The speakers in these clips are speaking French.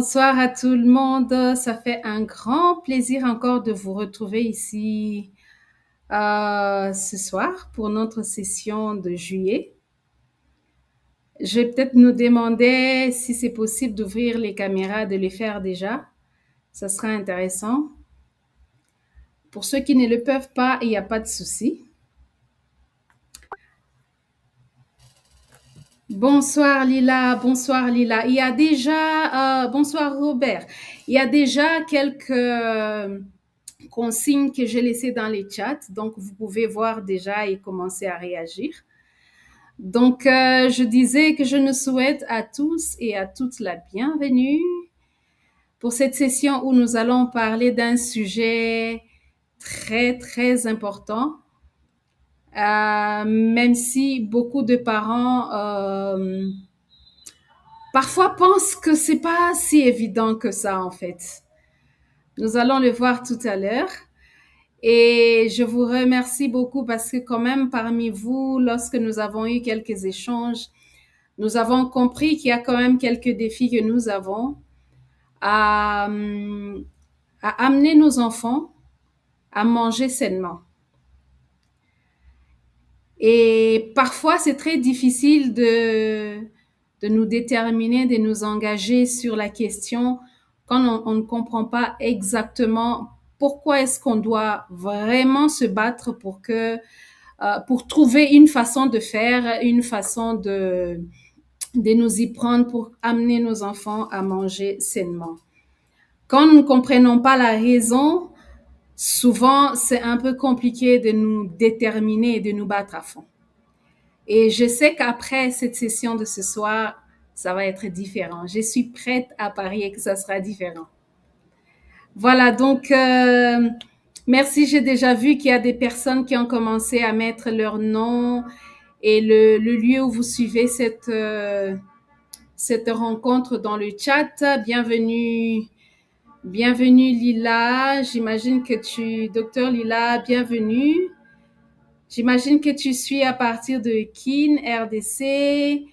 Bonsoir à tout le monde. Ça fait un grand plaisir encore de vous retrouver ici ce soir pour notre session de juillet. Je vais peut-être nous demander si c'est possible d'ouvrir les caméras, de les faire déjà. Ça sera intéressant. Pour ceux qui ne le peuvent pas, il n'y a pas de souci. Bonsoir Lila, bonsoir Lila. Il y a déjà, bonsoir Robert. Il y a déjà quelques consignes que j'ai laissées dans les chats, donc vous pouvez voir déjà et commencer à réagir. Donc, je disais que je nous souhaite à tous et à toutes la bienvenue pour cette session où nous allons parler d'un sujet très, très important, même si beaucoup de parents parfois pensent que c'est pas si évident que ça, en fait. Nous allons le voir tout à l'heure. Et je vous remercie beaucoup parce que quand même parmi vous, lorsque nous avons eu quelques échanges, nous avons compris qu'il y a quand même quelques défis que nous avons à, à amener nos enfants à manger sainement. Et parfois, c'est très difficile de nous déterminer, de nous engager sur la question quand on ne comprend pas exactement pourquoi est-ce qu'on doit vraiment se battre pour trouver une façon de faire, une façon de nous y prendre pour amener nos enfants à manger sainement. Quand nous ne comprenons pas la raison, souvent c'est un peu compliqué de nous déterminer et de nous battre à fond. Et je sais qu'après cette session de ce soir, ça va être différent. Je suis prête à parier que ça sera différent. Voilà, donc merci. J'ai déjà vu qu'il y a des personnes qui ont commencé à mettre leur nom et le lieu où vous suivez cette rencontre dans le chat. Bienvenue, bienvenue Lila. J'imagine que docteur Lila, bienvenue. J'imagine que tu suis à partir de Kin, RDC.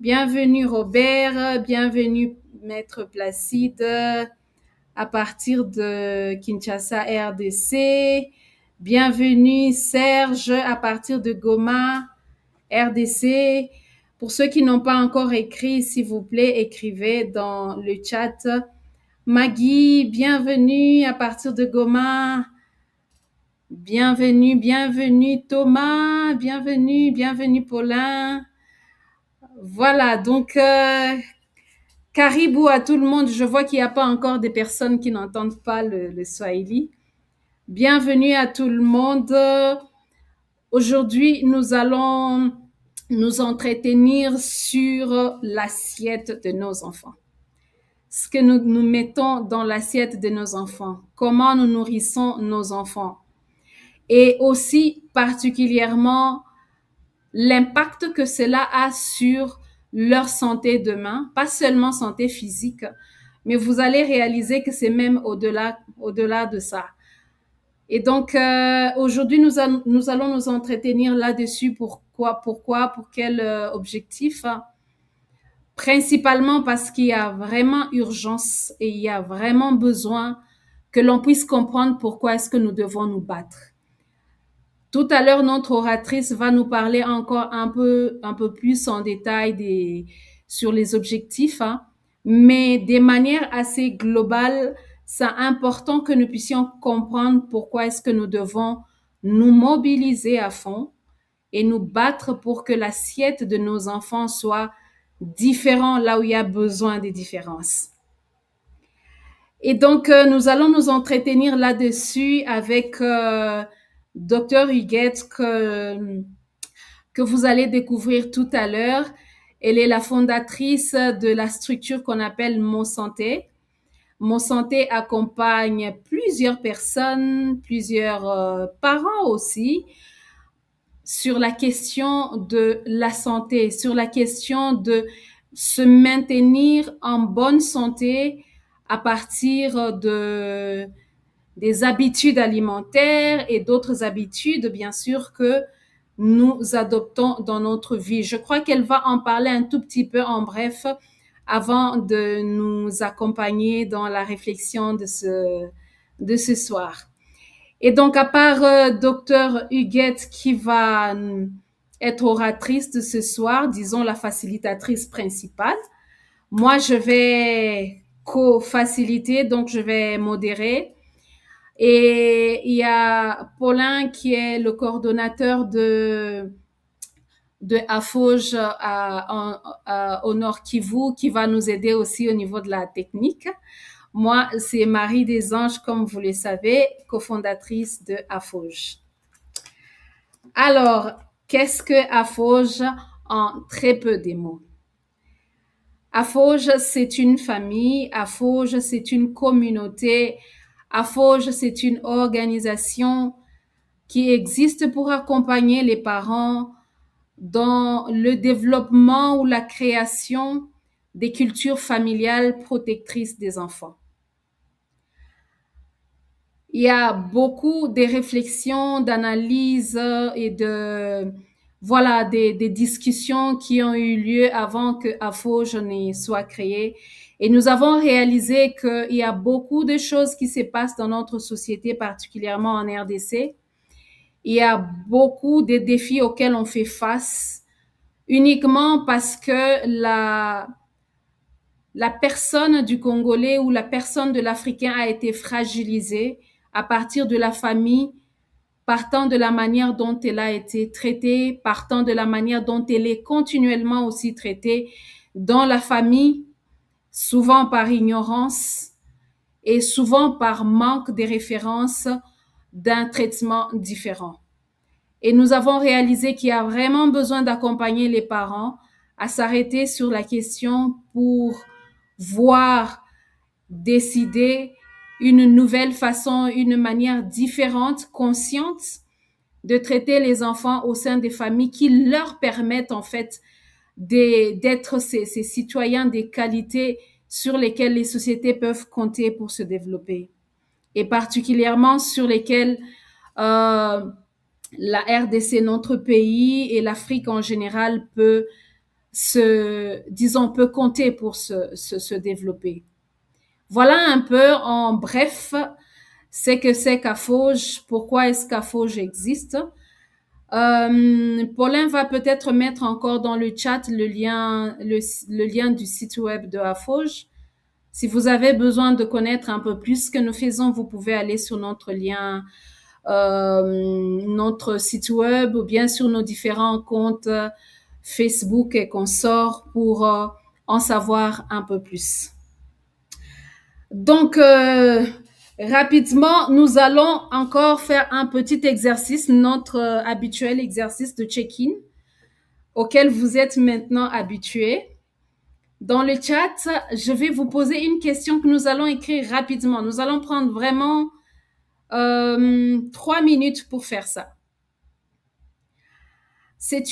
Bienvenue Robert, bienvenue Maître Placide à partir de Kinshasa, RDC. Bienvenue Serge à partir de Goma, RDC. Pour ceux qui n'ont pas encore écrit, s'il vous plaît, écrivez dans le chat. Maggie, bienvenue à partir de Goma. Bienvenue, bienvenue Thomas, bienvenue, bienvenue Paulin. Voilà, donc caribou à tout le monde. Je vois qu'il n'y a pas encore des personnes qui n'entendent pas le Swahili. Bienvenue à tout le monde. Aujourd'hui, nous allons nous entretenir sur l'assiette de nos enfants. Ce que nous mettons dans l'assiette de nos enfants. Comment nous nourrissons nos enfants. Et aussi particulièrement l'impact que cela a sur leur santé demain, pas seulement santé physique, mais vous allez réaliser que c'est même au-delà de ça. Et donc aujourd'hui, nous allons nous entretenir là-dessus. Pourquoi, pour quel objectif? Principalement parce qu'il y a vraiment urgence et il y a vraiment besoin que l'on puisse comprendre pourquoi est-ce que nous devons nous battre. Tout à l'heure, notre oratrice va nous parler encore un peu plus en détail sur les objectifs, hein, mais de manière assez globale, c'est important que nous puissions comprendre pourquoi est-ce que nous devons nous mobiliser à fond et nous battre pour que l'assiette de nos enfants soit différente là où il y a besoin de différences. Et donc, nous allons nous entretenir là-dessus avec Dr. Huguette que vous allez découvrir tout à l'heure. Elle est la fondatrice de la structure qu'on appelle Mon Santé. Mon Santé accompagne plusieurs personnes, plusieurs parents aussi, sur la question de la santé, sur la question de se maintenir en bonne santé à partir des habitudes alimentaires et d'autres habitudes, bien sûr, que nous adoptons dans notre vie. Je crois qu'elle va en parler un tout petit peu en bref avant de nous accompagner dans la réflexion de ce soir. Et donc, à part Docteur Huguette qui va être oratrice de ce soir, disons la facilitatrice principale, moi, je vais co-faciliter, donc je vais modérer. Et il y a Paulin qui est le coordonnateur de AFOJ au Nord Kivu, qui va nous aider aussi au niveau de la technique. Moi, c'est Marie Desanges, comme vous le savez, cofondatrice de AFOJ. Alors, qu'est-ce que AFOJ en très peu de mots? AFOJ, c'est une famille, AFOJ, c'est une communauté, AFOJ, c'est une organisation qui existe pour accompagner les parents dans le développement ou la création des cultures familiales protectrices des enfants. Il y a beaucoup de réflexions, d'analyses et des discussions qui ont eu lieu avant que AFOJ ne soit créé. Et nous avons réalisé qu'il y a beaucoup de choses qui se passent dans notre société, particulièrement en RDC. Il y a beaucoup de défis auxquels on fait face uniquement parce que la personne du Congolais ou la personne de l'Africain a été fragilisée à partir de la famille, partant de la manière dont elle a été traitée, partant de la manière dont elle est continuellement aussi traitée dans la famille, souvent par ignorance et souvent par manque de référence d'un traitement différent. Et nous avons réalisé qu'il y a vraiment besoin d'accompagner les parents à s'arrêter sur la question pour voir, décider une nouvelle façon, une manière différente, consciente de traiter les enfants au sein des familles qui leur permettent en fait d'être ces citoyens des qualités sur lesquelles les sociétés peuvent compter pour se développer et particulièrement sur lesquelles la RDC, notre pays et l'Afrique en général peut peut compter pour se développer. Voilà un peu en bref ce que c'est qu'AFOJ, pourquoi est-ce qu'AFOJ existe. Paulin va peut-être mettre encore dans le chat le lien du site web de AFOJ. Si vous avez besoin de connaître un peu plus ce que nous faisons, vous pouvez aller sur notre lien, notre site web ou bien sur nos différents comptes Facebook et consorts pour en savoir un peu plus. Donc, rapidement, nous allons encore faire un petit exercice, notre habituel exercice de check-in auquel vous êtes maintenant habitués. Dans le chat, je vais vous poser une question que nous allons écrire rapidement. Nous allons prendre vraiment 3 minutes pour faire ça. C'est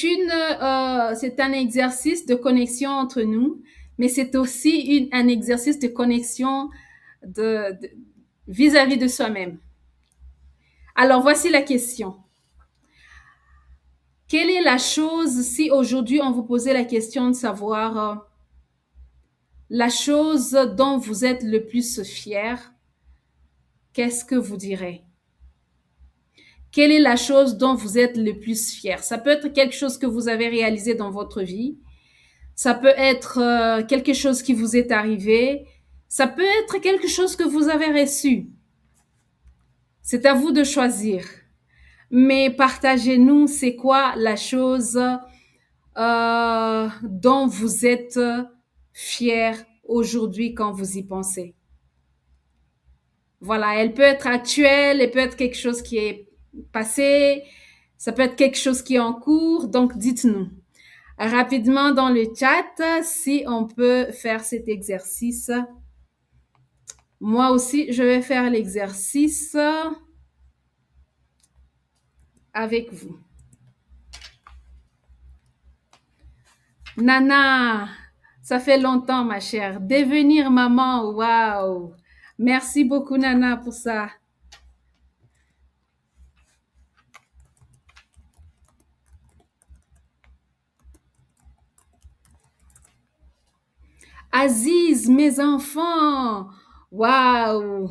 un exercice de connexion entre nous, mais c'est aussi un exercice de connexion vis-à-vis de soi-même. Alors, voici la question. Quelle est la chose, si aujourd'hui on vous posait la question de savoir la chose dont vous êtes le plus fier, qu'est-ce que vous direz? Quelle est la chose dont vous êtes le plus fier? Ça peut être quelque chose que vous avez réalisé dans votre vie. Ça peut être quelque chose qui vous est arrivé. Ça peut être quelque chose que vous avez reçu. C'est à vous de choisir. Mais partagez-nous, c'est quoi la chose dont vous êtes fier aujourd'hui quand vous y pensez. Voilà, elle peut être actuelle, elle peut être quelque chose qui est passé, ça peut être quelque chose qui est en cours, donc dites-nous rapidement dans le chat si on peut faire cet exercice. Moi aussi, je vais faire l'exercice avec vous. Nana, ça fait longtemps, ma chère. Devenir maman, waouh! Merci beaucoup, Nana, pour ça. Aziz, mes enfants. Waouh!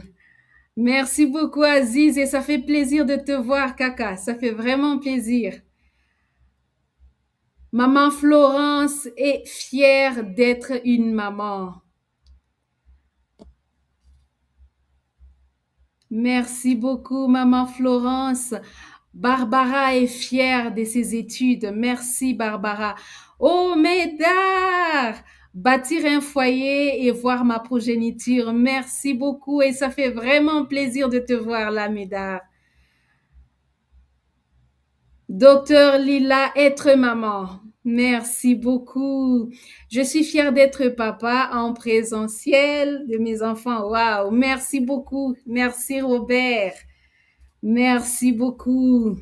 Merci beaucoup, Aziz, et ça fait plaisir de te voir, Kaka. Ça fait vraiment plaisir. Maman Florence est fière d'être une maman. Merci beaucoup, Maman Florence. Barbara est fière de ses études. Merci, Barbara. Oh, Médard! Bâtir un foyer et voir ma progéniture. Merci beaucoup et ça fait vraiment plaisir de te voir là, Médard. Docteur Lila, être maman. Merci beaucoup. Je suis fière d'être papa en présentiel de mes enfants. Waouh, merci beaucoup. Merci Robert. Merci beaucoup.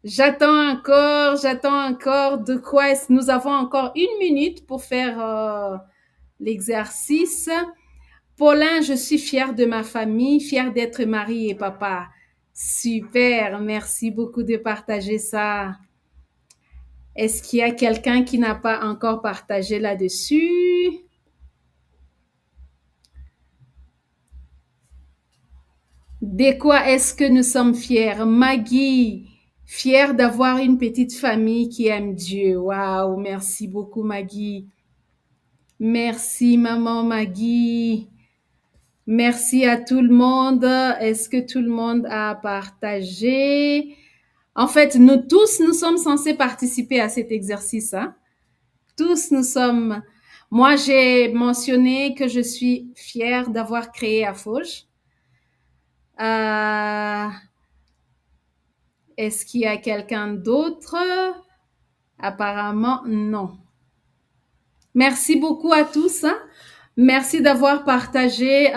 J'attends encore de quoi est-ce. Nous avons encore 1 minute pour faire l'exercice. Paulin, je suis fière de ma famille, fière d'être mari et papa. Super, merci beaucoup de partager ça. Est-ce qu'il y a quelqu'un qui n'a pas encore partagé là-dessus? De quoi est-ce que nous sommes fiers? Maggie, fière d'avoir une petite famille qui aime Dieu. Waouh, merci beaucoup Maggie. Merci maman Maggie. Merci à tout le monde. Est-ce que tout le monde a partagé? En fait, nous tous, nous sommes censés participer à cet exercice. Hein? Tous, nous sommes. Moi, j'ai mentionné que je suis fière d'avoir créé Afauge. Est-ce qu'il y a quelqu'un d'autre? Apparemment, non. Merci beaucoup à tous. Hein? Merci d'avoir partagé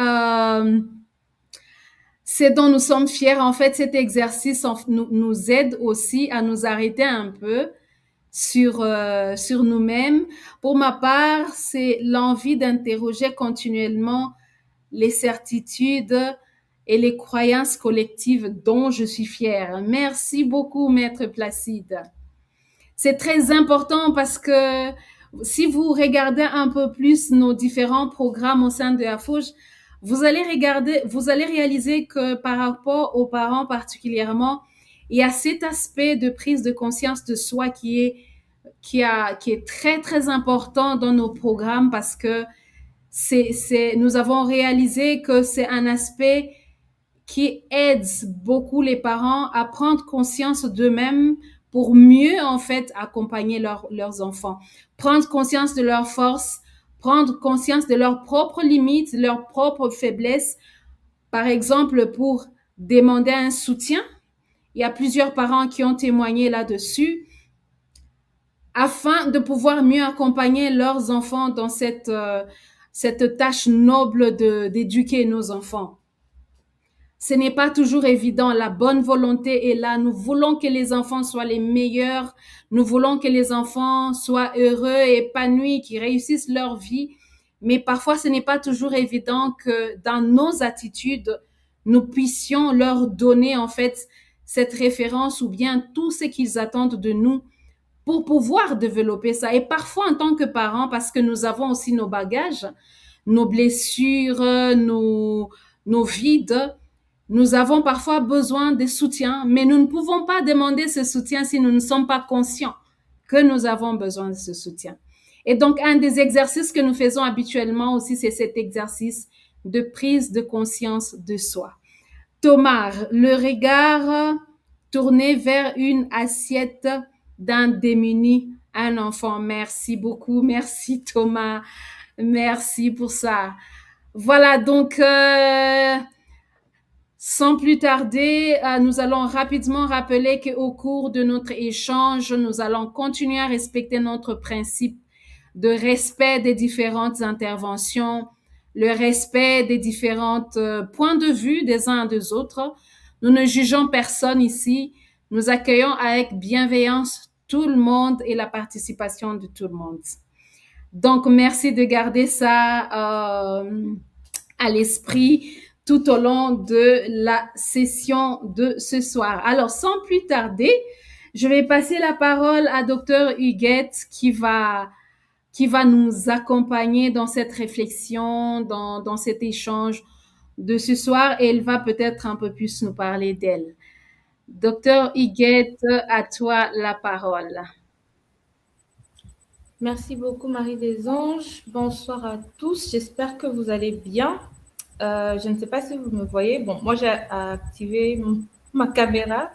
ce dont nous sommes fiers. En fait, cet exercice nous aide aussi à nous arrêter un peu sur nous-mêmes. Pour ma part, c'est l'envie d'interroger continuellement les certitudes et les croyances collectives dont je suis fière. Merci beaucoup, Maître Placide. C'est très important parce que si vous regardez un peu plus nos différents programmes au sein de la Fouge, vous allez réaliser que par rapport aux parents particulièrement, il y a cet aspect de prise de conscience de soi qui est très, très important dans nos programmes parce que nous avons réalisé que c'est un aspect qui aide beaucoup les parents à prendre conscience d'eux-mêmes pour mieux, en fait, accompagner leurs enfants. Prendre conscience de leurs forces, prendre conscience de leurs propres limites, leurs propres faiblesses. Par exemple, pour demander un soutien, il y a plusieurs parents qui ont témoigné là-dessus afin de pouvoir mieux accompagner leurs enfants dans cette tâche noble d'éduquer nos enfants. Ce n'est pas toujours évident. La bonne volonté est là. Nous voulons que les enfants soient les meilleurs. Nous voulons que les enfants soient heureux, épanouis, qu'ils réussissent leur vie. Mais parfois, ce n'est pas toujours évident que dans nos attitudes, nous puissions leur donner en fait cette référence ou bien tout ce qu'ils attendent de nous pour pouvoir développer ça. Et parfois, en tant que parents, parce que nous avons aussi nos bagages, nos blessures, nos vides, nous avons parfois besoin de soutien, mais nous ne pouvons pas demander ce soutien si nous ne sommes pas conscients que nous avons besoin de ce soutien. Et donc, un des exercices que nous faisons habituellement aussi, c'est cet exercice de prise de conscience de soi. Thomas, le regard tourné vers une assiette d'un démuni, un enfant. Merci beaucoup. Merci Thomas. Merci pour ça. Voilà, donc sans plus tarder, nous allons rapidement rappeler qu'au cours de notre échange, nous allons continuer à respecter notre principe de respect des différentes interventions, le respect des différents points de vue des uns et des autres. Nous ne jugeons personne ici. Nous accueillons avec bienveillance tout le monde et la participation de tout le monde. Donc, merci de garder ça à l'esprit tout au long de la session de ce soir. Alors, sans plus tarder, je vais passer la parole à Dr. Huguette qui va qui va nous accompagner dans cette réflexion, dans cet échange de ce soir et elle va peut-être un peu plus nous parler d'elle. Docteur Huguette, à toi la parole. Merci beaucoup, Marie des Anges. Bonsoir à tous. J'espère que vous allez bien. Je ne sais pas si vous me voyez. Bon, moi, j'ai activé ma caméra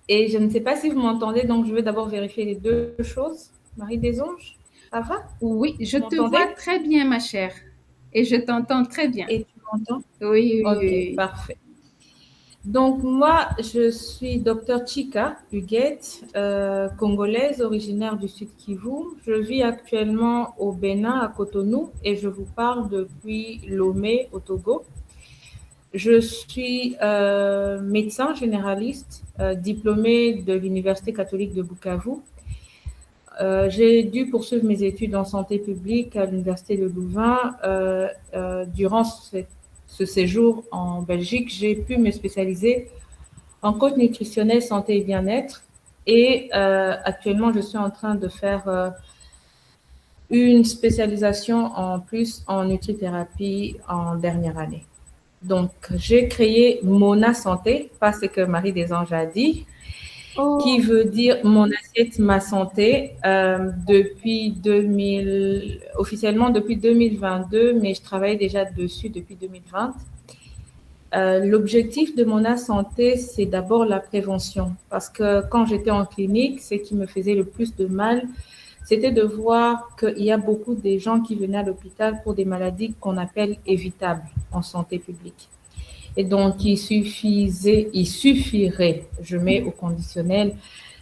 et je ne sais pas si vous m'entendez. Donc, je vais d'abord vérifier les deux choses. Marie des Anges, ça va? Oui, je Vous te vois m'entendez? très bien, ma chère. Et je t'entends très bien. Et tu m'entends? Oui, oui, Ok, oui. parfait. Donc, moi, je suis docteur Chika Huguette, congolaise, originaire du Sud Kivu. Je vis actuellement au Bénin, à Cotonou, et je vous parle depuis Lomé, au Togo. Je suis médecin généraliste, diplômé de l'Université catholique de Bukavu. J'ai dû poursuivre mes études en santé publique à l'Université de Louvain. Durant ce séjour en Belgique, j'ai pu me spécialiser en coach nutritionnel santé et bien-être. Et actuellement, je suis en train de faire une spécialisation en plus en nutrithérapie en dernière année. Donc, j'ai créé Mona Santé, pas ce que Marie des Anges a dit, qui Oh, veut dire mon assiette, ma santé, depuis 2000, officiellement depuis 2022, mais je travaillais déjà dessus depuis 2020. L'objectif de Mona Santé, c'est d'abord la prévention. Parce que quand j'étais en clinique, ce qui me faisait le plus de mal, c'était de voir qu'il y a beaucoup de gens qui venaient à l'hôpital pour des maladies qu'on appelle évitables en santé publique. Et donc, il suffirait, je mets au conditionnel,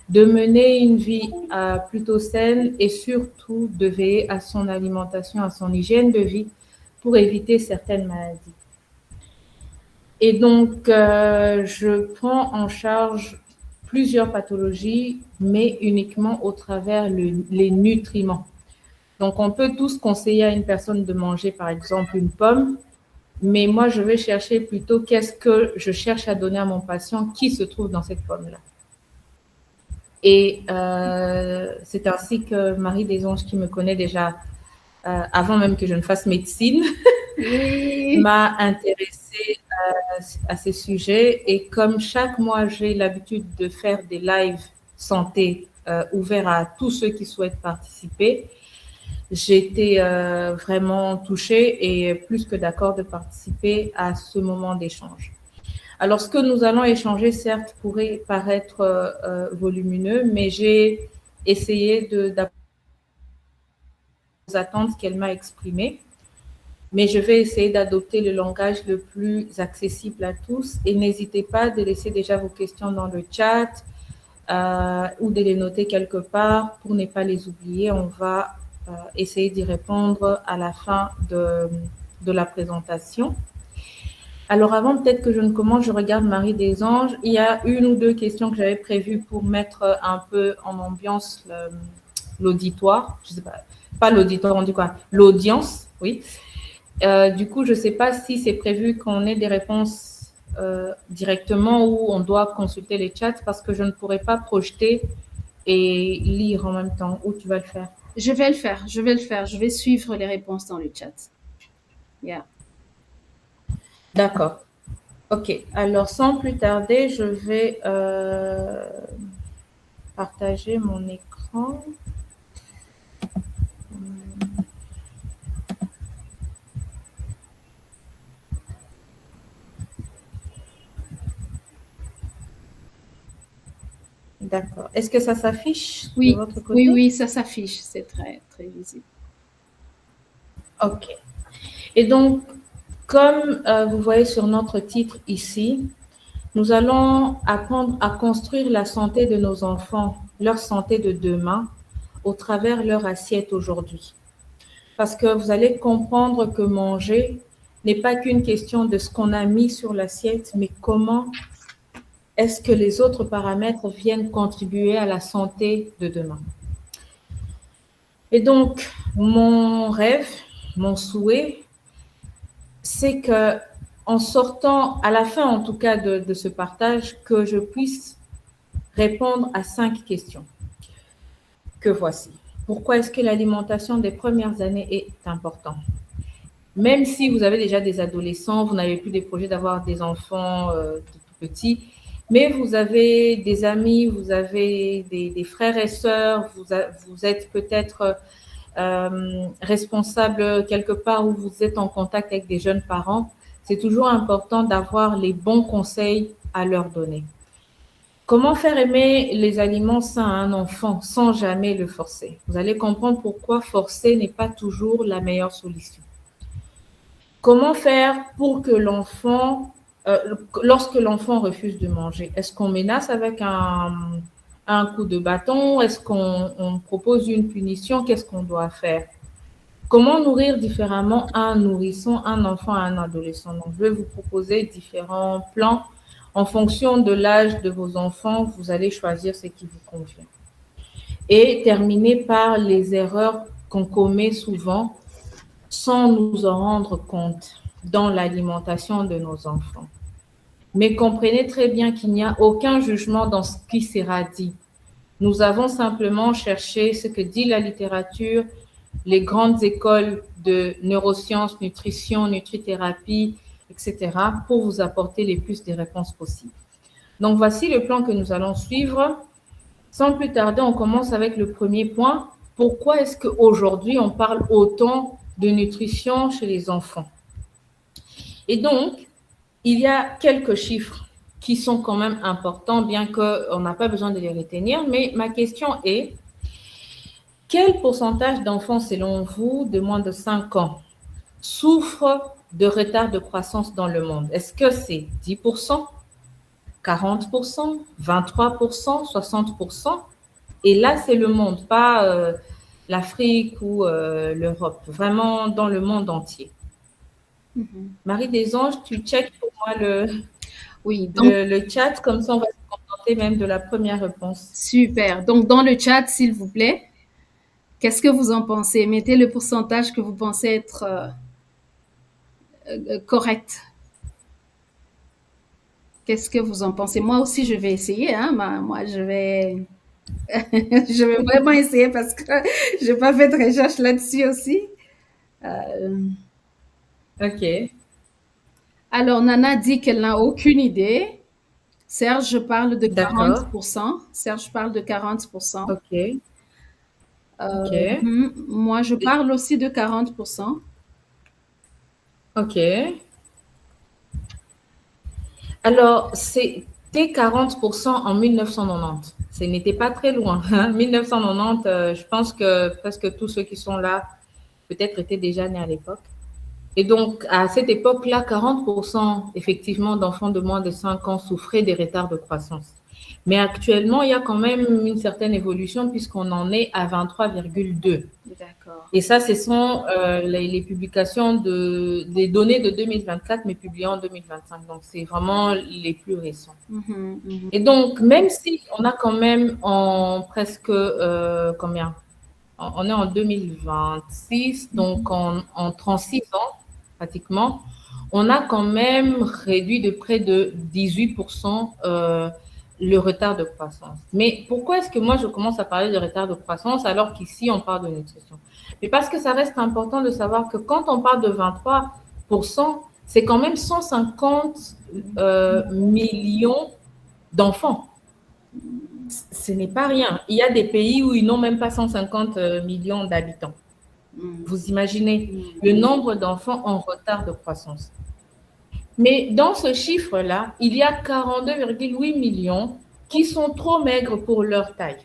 de mener une vie plutôt saine et surtout de veiller à son alimentation, à son hygiène de vie pour éviter certaines maladies. Et donc, je prends en charge plusieurs pathologies, mais uniquement au travers les nutriments. Donc, on peut tous conseiller à une personne de manger, par exemple, une pomme, mais moi, je vais chercher plutôt qu'est-ce que je cherche à donner à mon patient qui se trouve dans cette pomme-là. Et c'est ainsi que Marie des Anges, qui me connaît déjà avant même que je ne fasse médecine, oui. m'a intéressée à ces sujets. Et comme chaque mois, j'ai l'habitude de faire des lives santé ouverts à tous ceux qui souhaitent participer, j'étais vraiment touchée et plus que d'accord de participer à ce moment d'échange. Alors, ce que nous allons échanger, certes, pourrait paraître volumineux, mais j'ai essayé d'apporter aux attentes qu'elle m'a exprimées. Mais je vais essayer d'adopter le langage le plus accessible à tous. Et n'hésitez pas de laisser déjà vos questions dans le chat ou de les noter quelque part pour ne pas les oublier. On va essayer d'y répondre à la fin de la présentation. Alors avant peut-être que je ne commence, je regarde Marie des Anges. Il y a une ou deux questions que j'avais prévues pour mettre un peu en ambiance l'auditoire. Je sais pas l'auditoire, on dit quoi? L'audience, oui. Du coup, je ne sais pas si c'est prévu qu'on ait des réponses directement ou on doit consulter les chats parce que je ne pourrais pas projeter et lire en même temps. Où tu vas le faire? Je vais le faire, je vais le faire. Je vais suivre les réponses dans le chat. Yeah. D'accord. Ok. Alors, sans plus tarder, je vais partager mon écran. D'accord. Est-ce que ça s'affiche de Oui, votre oui, côté? oui, ça s'affiche. C'est très, très visible. Ok. Et donc, comme vous voyez sur notre titre ici, nous allons apprendre à construire la santé de nos enfants, leur santé de demain, au travers leur assiette aujourd'hui. Parce que vous allez comprendre que manger n'est pas qu'une question de ce qu'on a mis sur l'assiette, mais comment est-ce que les autres paramètres viennent contribuer à la santé de demain. Et donc, mon rêve, mon souhait, c'est que en sortant, à la fin en tout cas de ce partage, que je puisse répondre à 5 questions que voici. Pourquoi est-ce que l'alimentation des premières années est importante? Même si vous avez déjà des adolescents, vous n'avez plus des projets d'avoir des enfants tout petits, mais vous avez des amis, vous avez des frères et sœurs, vous êtes peut-être responsable quelque part où vous êtes en contact avec des jeunes parents, c'est toujours important d'avoir les bons conseils à leur donner. Comment faire aimer les aliments sains à un enfant sans jamais le forcer? Vous allez comprendre pourquoi forcer n'est pas toujours la meilleure solution. Comment faire pour que lorsque l'enfant refuse de manger, est-ce qu'on menace avec un coup de bâton? Est-ce qu'on propose une punition? Qu'est-ce qu'on doit faire? Comment nourrir différemment un nourrisson, un enfant, un adolescent? Donc, je vais vous proposer différents plans. En fonction de l'âge de vos enfants, vous allez choisir ce qui vous convient. Et terminer par les erreurs qu'on commet souvent sans nous en rendre compte dans l'alimentation de nos enfants. Mais comprenez très bien qu'il n'y a aucun jugement dans ce qui sera dit. Nous avons simplement cherché ce que dit la littérature, les grandes écoles de neurosciences, nutrition, nutrithérapie, etc., pour vous apporter les plus des réponses possibles. Donc, voici le plan que nous allons suivre. Sans plus tarder, on commence avec le premier point. Pourquoi est-ce qu'aujourd'hui, on parle autant de nutrition chez les enfants? Et donc, il y a quelques chiffres qui sont quand même importants, bien qu'on n'a pas besoin de les retenir. Mais ma question est, quel pourcentage d'enfants, selon vous, de moins de 5 ans, souffrent de retard de croissance dans le monde? Est-ce que c'est 10%, 40%, 23%, 60%? Et là, c'est le monde, pas l'Afrique ou l'Europe, vraiment dans le monde entier. Marie des Anges, tu checkes pour moi Oui, donc, le chat, comme ça on va se contenter même de la première réponse. super. Donc, dans le chat, s'il vous plaît, qu'est-ce que vous en pensez? Mettez le pourcentage que vous pensez être correct. Qu'est-ce que vous en pensez? Moi aussi, je vais essayer. Hein? Moi, je vais, je vais vraiment essayer parce que je n'ai pas fait de recherche là-dessus aussi. Ok. Alors, Nana dit qu'elle n'a aucune idée. Serge parle de D'accord. 40%. Serge parle de 40%. Ok. Ok. Moi, je parle aussi de 40%. Ok. Alors, c'était 40% en 1990. Ce n'était pas très loin. 1990, je pense que presque tous ceux qui sont là, peut-être étaient déjà nés à l'époque. Et donc, à cette époque-là, 40% effectivement d'enfants de moins de 5 ans souffraient des retards de croissance. Mais actuellement, il y a quand même une certaine évolution puisqu'on en est à 23,2. D'accord. Et ça, ce sont les publications des données de 2024, mais publiées en 2025. Donc, c'est vraiment les plus récents. Et donc, même si on a quand même en presque, combien? On est en 2026, donc en 36 ans, pratiquement, on a quand même réduit de près de 18% le retard de croissance. Mais pourquoi est-ce que moi, je commence à parler de retard de croissance alors qu'ici, on parle de nutrition? Mais parce que ça reste important de savoir que quand on parle de 23%, c'est quand même 150 millions d'enfants. Ce n'est pas rien. Il y a des pays où ils n'ont même pas 150 millions d'habitants. Vous imaginez le nombre d'enfants en retard de croissance. Mais dans ce chiffre-là, il y a 42,8 millions qui sont trop maigres pour leur taille.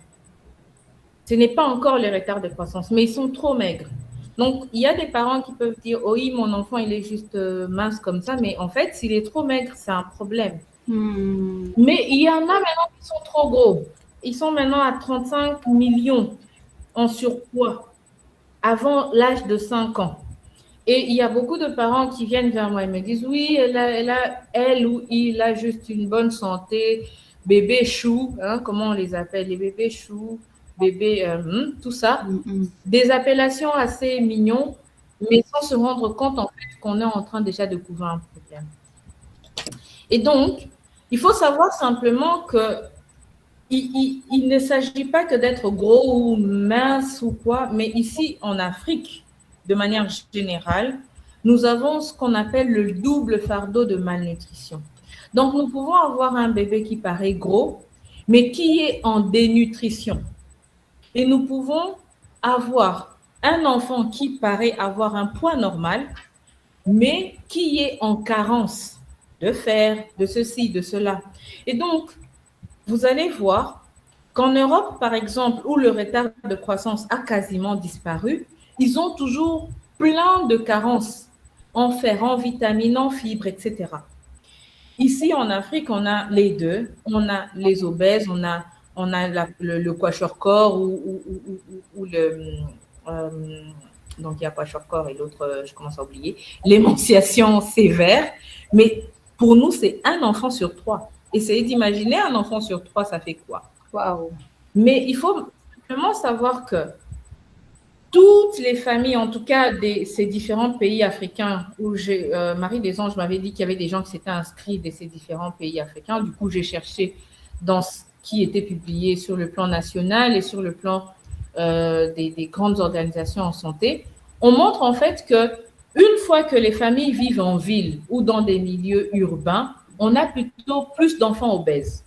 Ce n'est pas encore les retards de croissance, mais ils sont trop maigres. Donc, il y a des parents qui peuvent dire, oui, mon enfant, il est juste mince comme ça, mais en fait, s'il est trop maigre, c'est un problème. Mais il y en a maintenant qui sont trop gros. Ils sont maintenant à 35 millions en surpoids avant l'âge de 5 ans. Et il y a beaucoup de parents qui viennent vers moi et me disent, oui, elle ou il a juste une bonne santé, bébé chou, hein, comment on les appelle, les bébés choux, bébé, tout ça. Des appellations assez mignons, mais sans se rendre compte en fait qu'on est en train déjà de couvrir un problème. Et donc, il faut savoir simplement que il ne s'agit pas que d'être gros ou mince ou quoi, mais ici en Afrique, de manière générale, nous avons ce qu'on appelle le double fardeau de malnutrition. Donc, nous pouvons avoir un bébé qui paraît gros, mais qui est en dénutrition. Et nous pouvons avoir un enfant qui paraît avoir un poids normal, mais qui est en carence de fer, de ceci, de cela. Et donc, vous allez voir qu'en Europe, par exemple, où le retard de croissance a quasiment disparu, ils ont toujours plein de carences en fer, en vitamines, en fibres, etc. Ici, en Afrique, on a les deux. On a les obèses, on a le kwashiorkor ou le... Euh, donc, il y a kwashiorkor et l'autre, je commence à oublier, l'énonciation sévère. Mais pour nous, c'est un enfant sur trois. Essayez d'imaginer un enfant sur trois, ça fait quoi? Waouh. Mais il faut simplement savoir que toutes les familles, en tout cas ces différents pays africains, où Marie Desanges m'avait dit qu'il y avait des gens qui s'étaient inscrits de ces différents pays africains. Du coup, j'ai cherché dans ce qui était publié sur le plan national et sur le plan des grandes organisations en santé. On montre en fait que une fois que les familles vivent en ville ou dans des milieux urbains, on a plutôt plus d'enfants obèses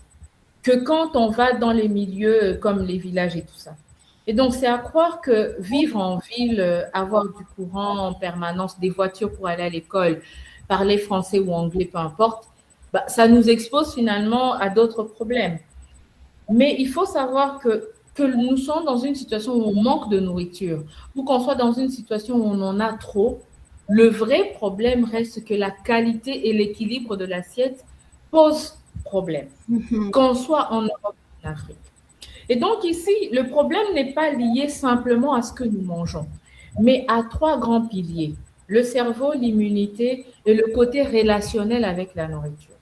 que quand on va dans les milieux comme les villages et tout ça. Et donc, c'est à croire que vivre en ville, avoir du courant en permanence, des voitures pour aller à l'école, parler français ou anglais, peu importe, bah, ça nous expose finalement à d'autres problèmes. Mais il faut savoir que nous sommes dans une situation où on manque de nourriture, ou qu'on soit dans une situation où on en a trop. Le vrai problème reste que la qualité et l'équilibre de l'assiette posent problème, qu'on soit en Europe ou en Afrique. Et donc ici, le problème n'est pas lié simplement à ce que nous mangeons, mais à trois grands piliers: le cerveau, l'immunité et le côté relationnel avec la nourriture.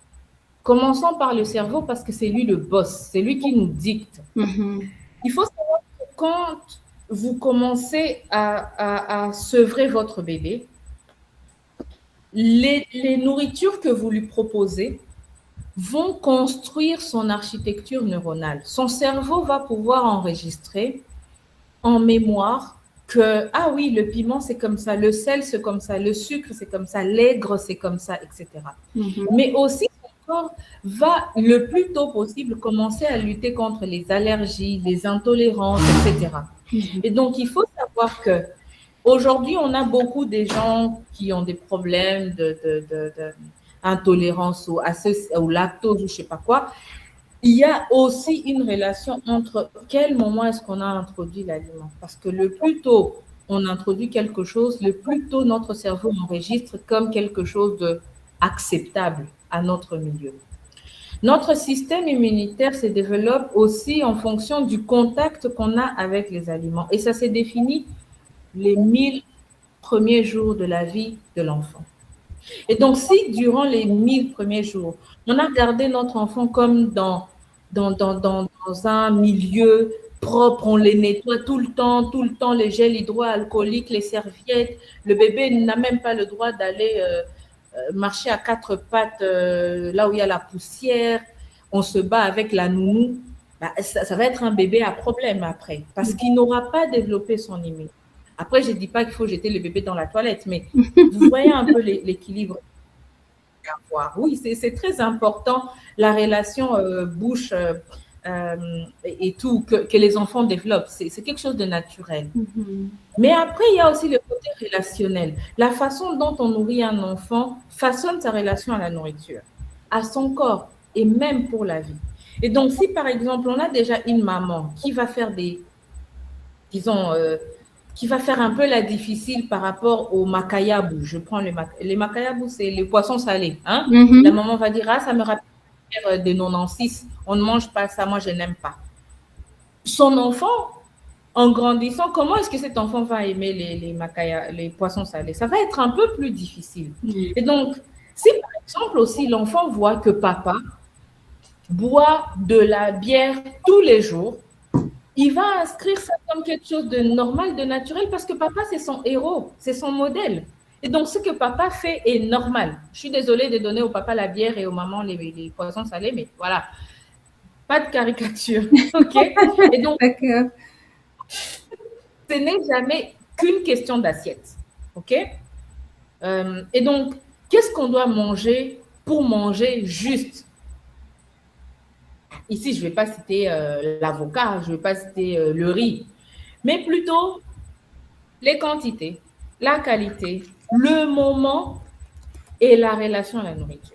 Commençons par le cerveau parce que c'est lui le boss, c'est lui qui nous dicte. Il faut savoir que quand vous commencez à sevrer votre bébé, les nourritures que vous lui proposez vont construire son architecture neuronale. Son cerveau va pouvoir enregistrer en mémoire que, ah oui, le piment, c'est comme ça, le sel, c'est comme ça, le sucre, c'est comme ça, l'aigre, c'est comme ça, etc. Mais aussi, son corps va le plus tôt possible commencer à lutter contre les allergies, les intolérances, etc. Et donc, il faut savoir que aujourd'hui, on a beaucoup de gens qui ont des problèmes intolérance au lactose ou je ne sais pas quoi. Il y a aussi une relation entre quel moment est-ce qu'on a introduit l'aliment. Parce que le plus tôt on introduit quelque chose, le plus tôt notre cerveau enregistre comme quelque chose d'acceptable à notre milieu. Notre système immunitaire se développe aussi en fonction du contact qu'on a avec les aliments. Et ça s'est défini les 1000 premiers jours de la vie de l'enfant. Et donc, si durant les 1000 premiers jours, on a gardé notre enfant comme dans un milieu propre, on les nettoie tout le temps, les gels hydroalcooliques, les serviettes, le bébé n'a même pas le droit d'aller marcher à quatre pattes là où il y a la poussière, on se bat avec la nounou, bah, ça va être un bébé à problème après, parce qu'il n'aura pas développé son immunité. Après, je ne dis pas qu'il faut jeter le bébé dans la toilette, mais vous voyez un peu l'équilibre à avoir. Oui, c'est très important, la relation bouche et tout, que les enfants développent. C'est quelque chose de naturel. Mais après, il y a aussi le côté relationnel. La façon dont on nourrit un enfant façonne sa relation à la nourriture, à son corps et même pour la vie. Et donc, si par exemple, on a déjà une maman qui va faire disons, qui va faire un peu la difficile par rapport au makayabou. Je prends les makayabou, c'est les poissons salés. Hein? La maman va dire, ah, ça me rappelle de 96, on ne mange pas ça, moi je n'aime pas. Son enfant, en grandissant, comment est-ce que cet enfant va aimer les poissons salés? Ça va être un peu plus difficile. Et donc, si par exemple aussi l'enfant voit que papa boit de la bière tous les jours, il va inscrire ça comme quelque chose de normal, de naturel, parce que papa, c'est son héros, c'est son modèle. Et donc, ce que papa fait est normal. Je suis désolée de donner au papa la bière et aux mamans les poissons salés, mais voilà. pas de caricature, ok? Et donc, D'accord. ce n'est jamais qu'une question d'assiette, ok? Et donc, qu'est-ce qu'on doit manger pour manger juste? Ici, je ne vais pas citer l'avocat, je ne vais pas citer le riz, mais plutôt les quantités, la qualité, le moment et la relation à la nourriture.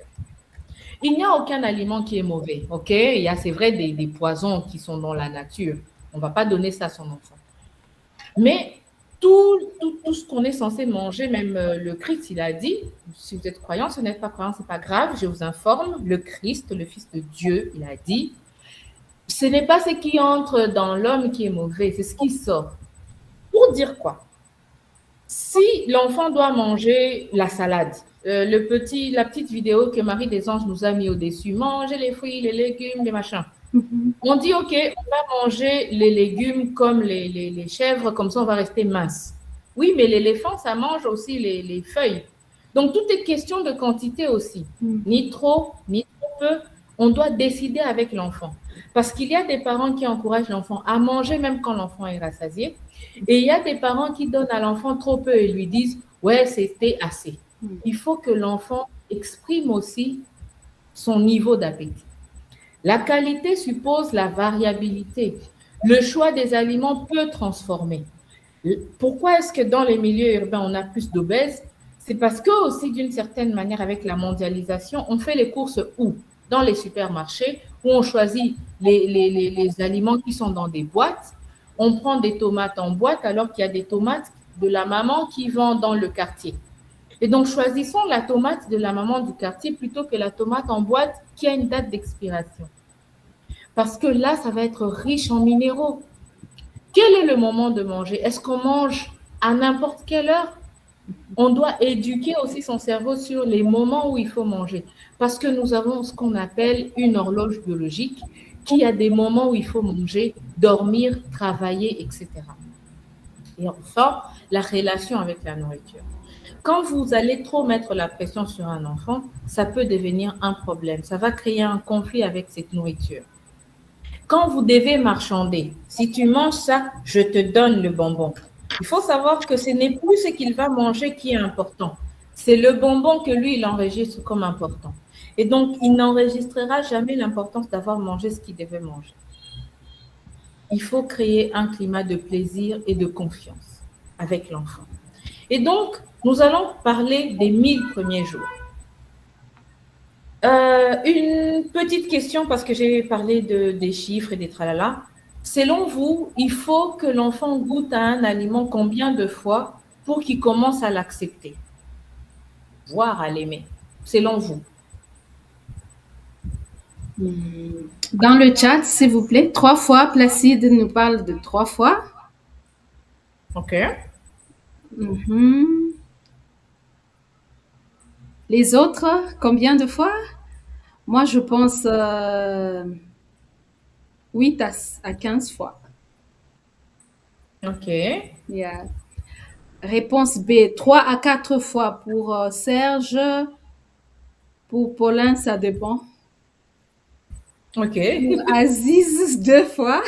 Il n'y a aucun aliment qui est mauvais, ok? Il y a, c'est vrai, des poisons qui sont dans la nature. On ne va pas donner ça à son enfant. Mais tout ce qu'on est censé manger, même le Christ, il a dit, si vous êtes croyant, si vous n'êtes pas croyant, ce n'est pas grave, je vous informe, le Christ, le Fils de Dieu, il a dit, ce n'est pas ce qui entre dans l'homme qui est mauvais, c'est ce qui sort. Pour dire quoi? Si l'enfant doit manger la salade, la petite vidéo que Marie des Anges nous a mis au-dessus, manger les fruits, les légumes, les machins. On dit, OK, on va manger les légumes comme les chèvres, comme ça on va rester mince. Oui, mais l'éléphant, ça mange aussi les feuilles. Donc, tout est question de quantité aussi. Ni trop, ni trop peu. On doit décider avec l'enfant. Parce qu'il y a des parents qui encouragent l'enfant à manger même quand l'enfant est rassasié. Et il y a des parents qui donnent à l'enfant trop peu et lui disent, ouais, c'était assez. Il faut que l'enfant exprime aussi son niveau d'appétit. La qualité suppose la variabilité. Le choix des aliments peut transformer. Pourquoi est-ce que dans les milieux urbains, on a plus d'obèses? C'est parce que aussi, d'une certaine manière, avec la mondialisation, on fait les courses où? Dans les supermarchés, où on choisit les aliments qui sont dans des boîtes. On prend des tomates en boîte alors qu'il y a des tomates de la maman qui vend dans le quartier. Et donc, choisissons la tomate de la maman du quartier plutôt que la tomate en boîte qui a une date d'expiration. Parce que là, ça va être riche en minéraux. Quel est le moment de manger? Est-ce qu'on mange à n'importe quelle heure? On doit éduquer aussi son cerveau sur les moments où il faut manger. Parce que nous avons ce qu'on appelle une horloge biologique qui a des moments où il faut manger, dormir, travailler, etc. Et enfin, la relation avec la nourriture. Quand vous allez trop mettre la pression sur un enfant, ça peut devenir un problème. Ça va créer un conflit avec cette nourriture. Quand vous devez marchander, si tu manges ça, je te donne le bonbon. Il faut savoir que ce n'est plus ce qu'il va manger qui est important. C'est le bonbon que lui, il enregistre comme important. Et donc, il n'enregistrera jamais l'importance d'avoir mangé ce qu'il devait manger. Il faut créer un climat de plaisir et de confiance avec l'enfant. Et donc, nous allons parler des 1000 premiers jours. Une petite question, parce que j'ai parlé des chiffres et des tralala. Selon vous, il faut que l'enfant goûte à un aliment combien de fois pour qu'il commence à l'accepter, voire à l'aimer, selon vous? Dans le chat, s'il vous plaît, 3 fois. Placide nous parle de 3 fois. OK. Les autres, combien de fois? Moi, je pense 8 à 15 fois. OK. Yeah. Réponse B, 3 à 4 fois pour Serge. Pour Paulin, ça dépend. OK. Pour Aziz, 2 fois.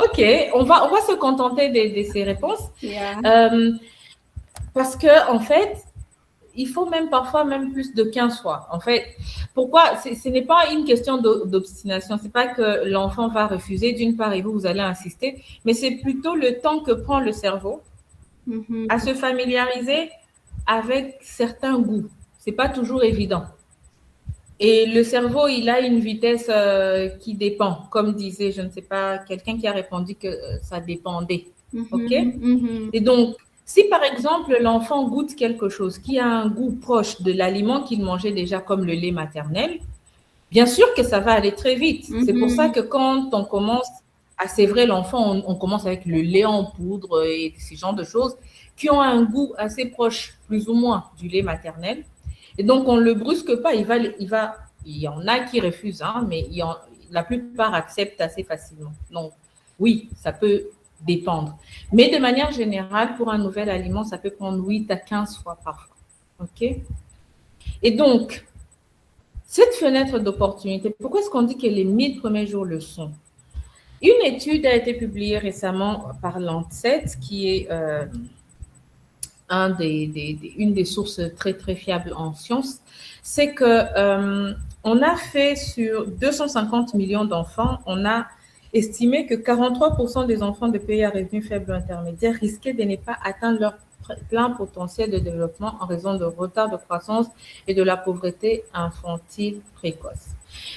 OK. On va se contenter de ces réponses. Yeah. Parce que, en fait, il faut même parfois même plus de 15 fois. En fait, pourquoi? Ce n'est pas une question d'obstination. C'est pas que l'enfant va refuser d'une part et vous allez insister, mais c'est plutôt le temps que prend le cerveau à se familiariser avec certains goûts. C'est pas toujours évident. Et le cerveau, il a une vitesse qui dépend. Comme disait, je ne sais pas, quelqu'un qui a répondu que ça dépendait. OK? Et donc, si par exemple l'enfant goûte quelque chose qui a un goût proche de l'aliment qu'il mangeait déjà comme le lait maternel, bien sûr que ça va aller très vite. C'est pour ça que quand on commence à sévrer l'enfant, on commence avec le lait en poudre et ce genre de choses qui ont un goût assez proche, plus ou moins, du lait maternel. Et donc, on ne le brusque pas. Il y en a qui refusent, hein, mais la plupart acceptent assez facilement. Donc, oui, ça peut dépendre. Mais de manière générale, pour un nouvel aliment, ça peut prendre 8 à 15 fois par fois. OK? Et donc, Cette fenêtre d'opportunité, pourquoi est-ce qu'on dit que les 1000 premiers jours le sont? Une étude a été publiée récemment par Lancet, qui est une des sources très, très fiables en sciences. C'est que on a fait sur 250 millions d'enfants, on a estimé que 43% des enfants de pays à revenus faibles ou intermédiaires risquaient de ne pas atteindre leur plein potentiel de développement en raison de retard de croissance et de la pauvreté infantile précoce.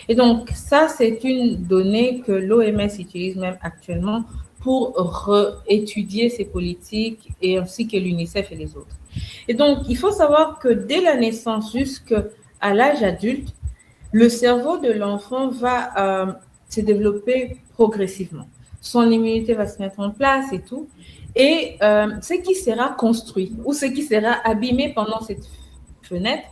Et donc, ça, c'est une donnée que l'OMS utilise même actuellement pour réétudier ces politiques et ainsi que l'UNICEF et les autres. Et donc, il faut savoir que dès la naissance jusqu'à l'âge adulte, le cerveau de l'enfant va se développer progressivement. Son immunité va se mettre en place et tout. Et ce qui sera construit ou ce qui sera abîmé pendant cette fenêtre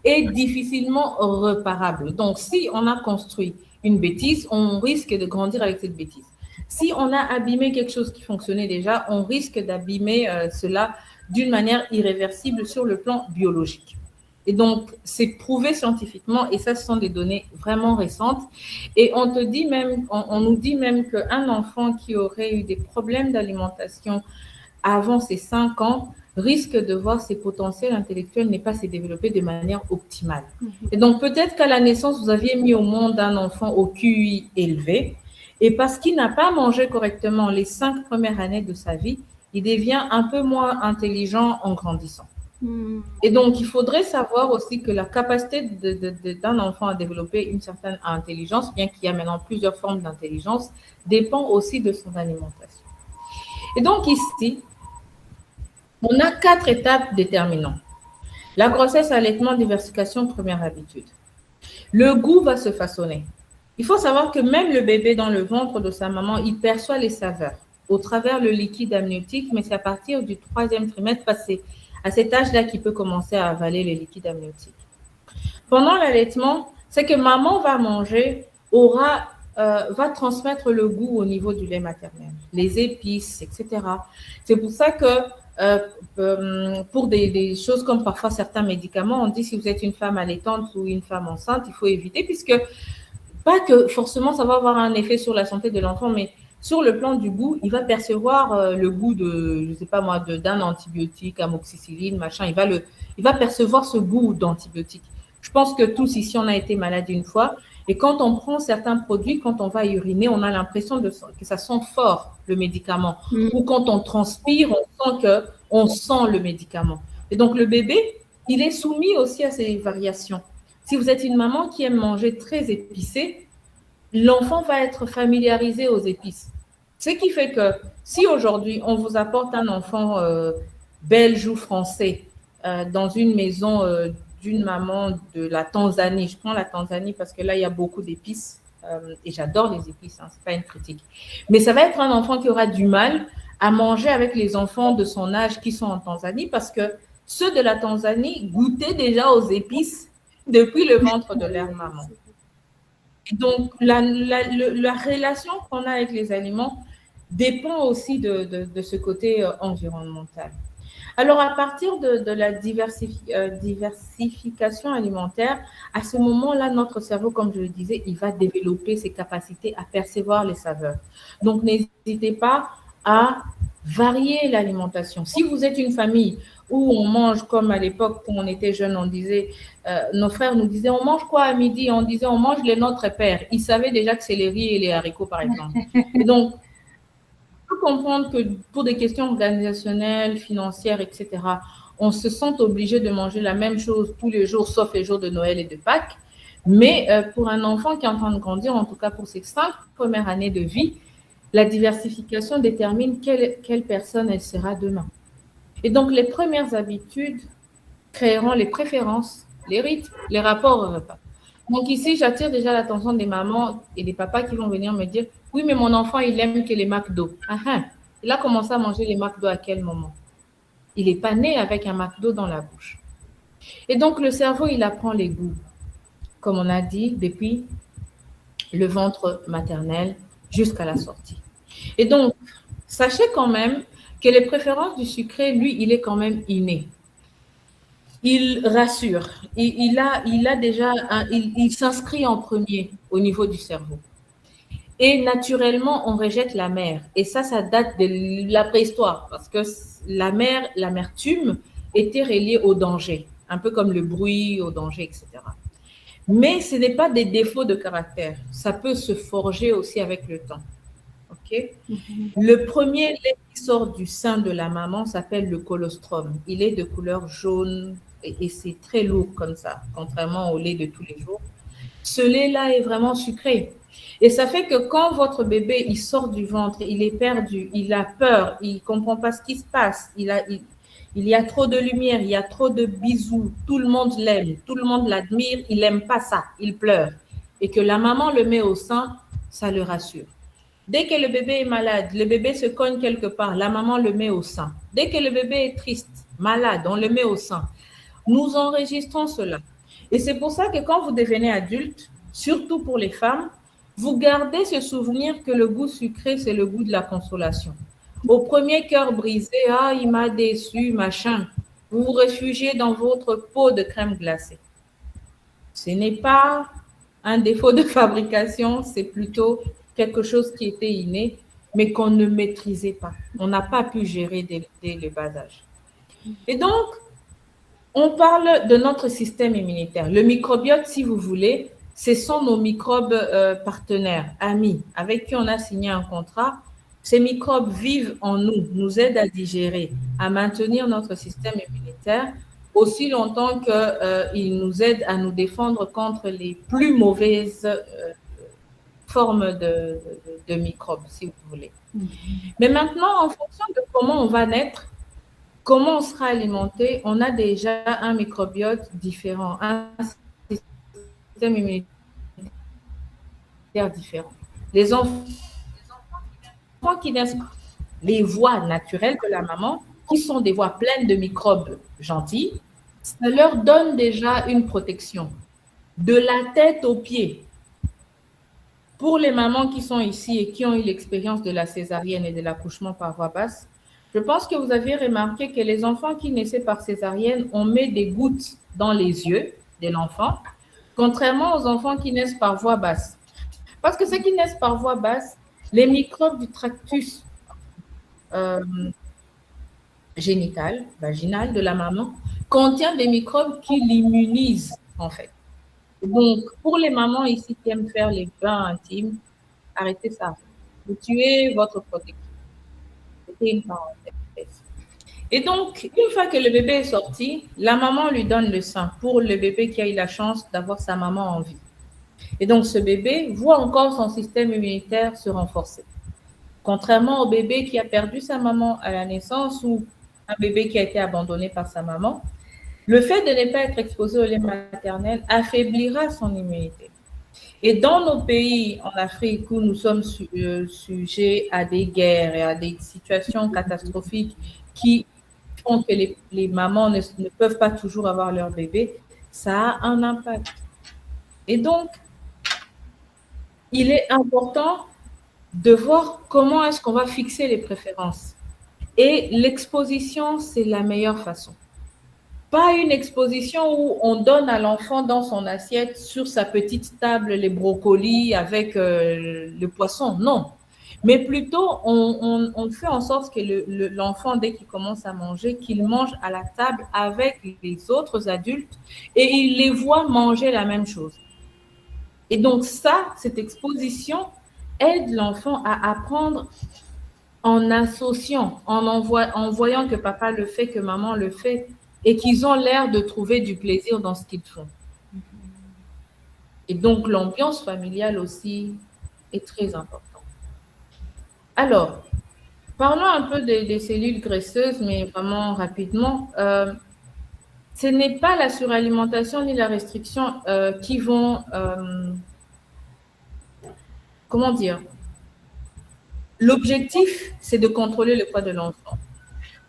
est difficilement réparable. Donc, si on a construit une bêtise, on risque de grandir avec cette bêtise. Si on a abîmé quelque chose qui fonctionnait déjà, on risque d'abîmer cela d'une manière irréversible sur le plan biologique. Et donc, c'est prouvé scientifiquement, et ça, ce sont des données vraiment récentes. Et on te dit même, on nous dit même qu'un enfant qui aurait eu des problèmes d'alimentation avant ses 5 ans risque de voir ses potentiels intellectuels ne pas se développer de manière optimale. Et donc, peut-être qu'à la naissance, vous aviez mis au monde un enfant au QI élevé, et parce qu'il n'a pas mangé correctement les 5 premières années de sa vie, il devient un peu moins intelligent en grandissant. Et donc, il faudrait savoir aussi que la capacité d'un enfant à développer une certaine intelligence, bien qu'il y a maintenant plusieurs formes d'intelligence, dépend aussi de son alimentation. Et donc ici, on a 4 étapes déterminantes. La grossesse, allaitement, diversification, première habitude. Le goût va se façonner. Il faut savoir que même le bébé dans le ventre de sa maman, il perçoit les saveurs au travers le liquide amniotique, mais c'est à partir du 3e trimestre passé à cet âge-là qu'il peut commencer à avaler les liquides amniotiques. Pendant l'allaitement, c'est que maman va manger, va transmettre le goût au niveau du lait maternel, les épices, etc. C'est pour ça que pour des choses comme parfois certains médicaments, on dit si vous êtes une femme allaitante ou une femme enceinte, il faut éviter, puisque pas que forcément ça va avoir un effet sur la santé de l'enfant, mais sur le plan du goût, il va percevoir le goût de, je sais pas moi, d'un antibiotique, amoxicilline, machin. Il va percevoir ce goût d'antibiotique. Je pense que tous ici, on a été malade une fois. Et quand on prend certains produits, quand on va uriner, on a l'impression que ça sent fort, le médicament. Ou quand on transpire, on sent le médicament. Et donc, le bébé, il est soumis aussi à ces variations. Si vous êtes une maman qui aime manger très épicé, l'enfant va être familiarisé aux épices. Ce qui fait que si aujourd'hui, on vous apporte un enfant belge ou français dans une maison d'une maman de la Tanzanie, je prends la Tanzanie parce que là, il y a beaucoup d'épices et j'adore les épices, hein, ce n'est pas une critique. Mais ça va être un enfant qui aura du mal à manger avec les enfants de son âge qui sont en Tanzanie parce que ceux de la Tanzanie goûtaient déjà aux épices depuis le ventre de leur maman. Et donc, la relation qu'on a avec les aliments dépend aussi de ce côté environnemental. Alors, à partir de la diversification alimentaire, à ce moment-là, notre cerveau, comme je le disais, il va développer ses capacités à percevoir les saveurs. Donc, n'hésitez pas à varier l'alimentation. Si vous êtes une famille où on mange comme à l'époque où on était jeune, on disait, nos frères nous disaient, on mange quoi à midi? On disait, on mange les Notre Père. Ils savaient déjà que c'est les riz et les haricots, par exemple. Et donc, il faut comprendre que pour des questions organisationnelles, financières, etc., on se sent obligé de manger la même chose tous les jours, sauf les jours de Noël et de Pâques. Mais pour un enfant qui est en train de grandir, en tout cas pour ses 5 premières années de vie, la diversification détermine quelle personne elle sera demain. Et donc, les premières habitudes créeront les préférences, les rythmes, les rapports au repas. Donc ici, j'attire déjà l'attention des mamans et des papas qui vont venir me dire « Oui, mais mon enfant, il aime que les McDo. » Il a commencé à manger les McDo à quel moment? Il n'est pas né avec un McDo dans la bouche. Et donc, le cerveau, il apprend les goûts, comme on a dit, depuis le ventre maternel jusqu'à la sortie. Et donc, sachez quand même que les préférences du sucré, lui, il est quand même inné. il rassure. Il a déjà il s'inscrit en premier au niveau du cerveau. Et naturellement, on rejette la mère. Et ça date de la préhistoire, parce que la mère, l'amertume était reliée au danger, un peu comme le bruit, au danger, etc. Mais ce n'est pas des défauts de caractère. Ça peut se forger aussi avec le temps. OK? Le premier lait qui sort du sein de la maman s'appelle le colostrum. Il est de couleur jaune et c'est très lourd comme ça, contrairement au lait de tous les jours. Ce lait-là est vraiment sucré. Et ça fait que quand votre bébé il sort du ventre, il est perdu, il a peur, il ne comprend pas ce qui se passe, il y a trop de lumière, il y a trop de bisous, tout le monde l'aime, tout le monde l'admire, il n'aime pas ça, il pleure. Et que la maman le met au sein, ça le rassure. Dès que le bébé est malade, le bébé se cogne quelque part, la maman le met au sein. Dès que le bébé est triste, malade, on le met au sein. Nous enregistrons cela. Et c'est pour ça que quand vous devenez adulte, surtout pour les femmes, vous gardez ce souvenir que le goût sucré, c'est le goût de la consolation. Au premier cœur brisé, ah, il m'a déçu, machin, vous vous réfugiez dans votre pot de crème glacée. Ce n'est pas un défaut de fabrication, c'est plutôt quelque chose qui était inné, mais qu'on ne maîtrisait pas. On n'a pas pu gérer dès le bas âge. Et donc, on parle de notre système immunitaire. Le microbiote, si vous voulez, ce sont nos microbes partenaires, amis, avec qui on a signé un contrat. Ces microbes vivent en nous, nous aident à digérer, à maintenir notre système immunitaire aussi longtemps qu'ils nous aident à nous défendre contre les plus mauvaises formes de microbes, si vous voulez. Mais maintenant, en fonction de comment on va naître, comment on sera alimenté, on a déjà un microbiote différent, un système immunitaire différent. Les enfants qui naissent par les voies naturelles de la maman, qui sont des voies pleines de microbes gentils, ça leur donne déjà une protection de la tête aux pieds. Pour les mamans qui sont ici et qui ont eu l'expérience de la césarienne et de l'accouchement par voie basse, je pense que vous avez remarqué que les enfants qui naissaient par césarienne, on met des gouttes dans les yeux de l'enfant, contrairement aux enfants qui naissent par voie basse. Parce que ceux qui naissent par voie basse, les microbes du tractus génital, vaginal de la maman, contiennent des microbes qui l'immunisent en fait. Donc, pour les mamans ici qui aiment faire les bains intimes, arrêtez ça. Vous tuez votre protection. C'était une parenthèse. Et donc, une fois que le bébé est sorti, la maman lui donne le sein pour le bébé qui a eu la chance d'avoir sa maman en vie. Et donc, ce bébé voit encore son système immunitaire se renforcer. Contrairement au bébé qui a perdu sa maman à la naissance ou un bébé qui a été abandonné par sa maman, le fait de ne pas être exposé au lait maternel affaiblira son immunité. Et dans nos pays en Afrique où nous sommes sujets à des guerres et à des situations catastrophiques qui font que les mamans ne peuvent pas toujours avoir leur bébé, ça a un impact. Et donc, il est important de voir comment est-ce qu'on va fixer les préférences. Et l'exposition, c'est la meilleure façon. Pas une exposition où on donne à l'enfant dans son assiette, sur sa petite table, les brocolis avec le poisson. Non. Mais plutôt, on fait en sorte que l'enfant, dès qu'il commence à manger, qu'il mange à la table avec les autres adultes et il les voit manger la même chose. Et donc ça, cette exposition aide l'enfant à apprendre en associant, en voyant que papa le fait, que maman le fait, et qu'ils ont l'air de trouver du plaisir dans ce qu'ils font. Et donc, l'ambiance familiale aussi est très importante. Alors, parlons un peu des cellules graisseuses, mais vraiment rapidement. Ce n'est pas la suralimentation ni la restriction qui vont, comment dire, l'objectif, c'est de contrôler le poids de l'enfant,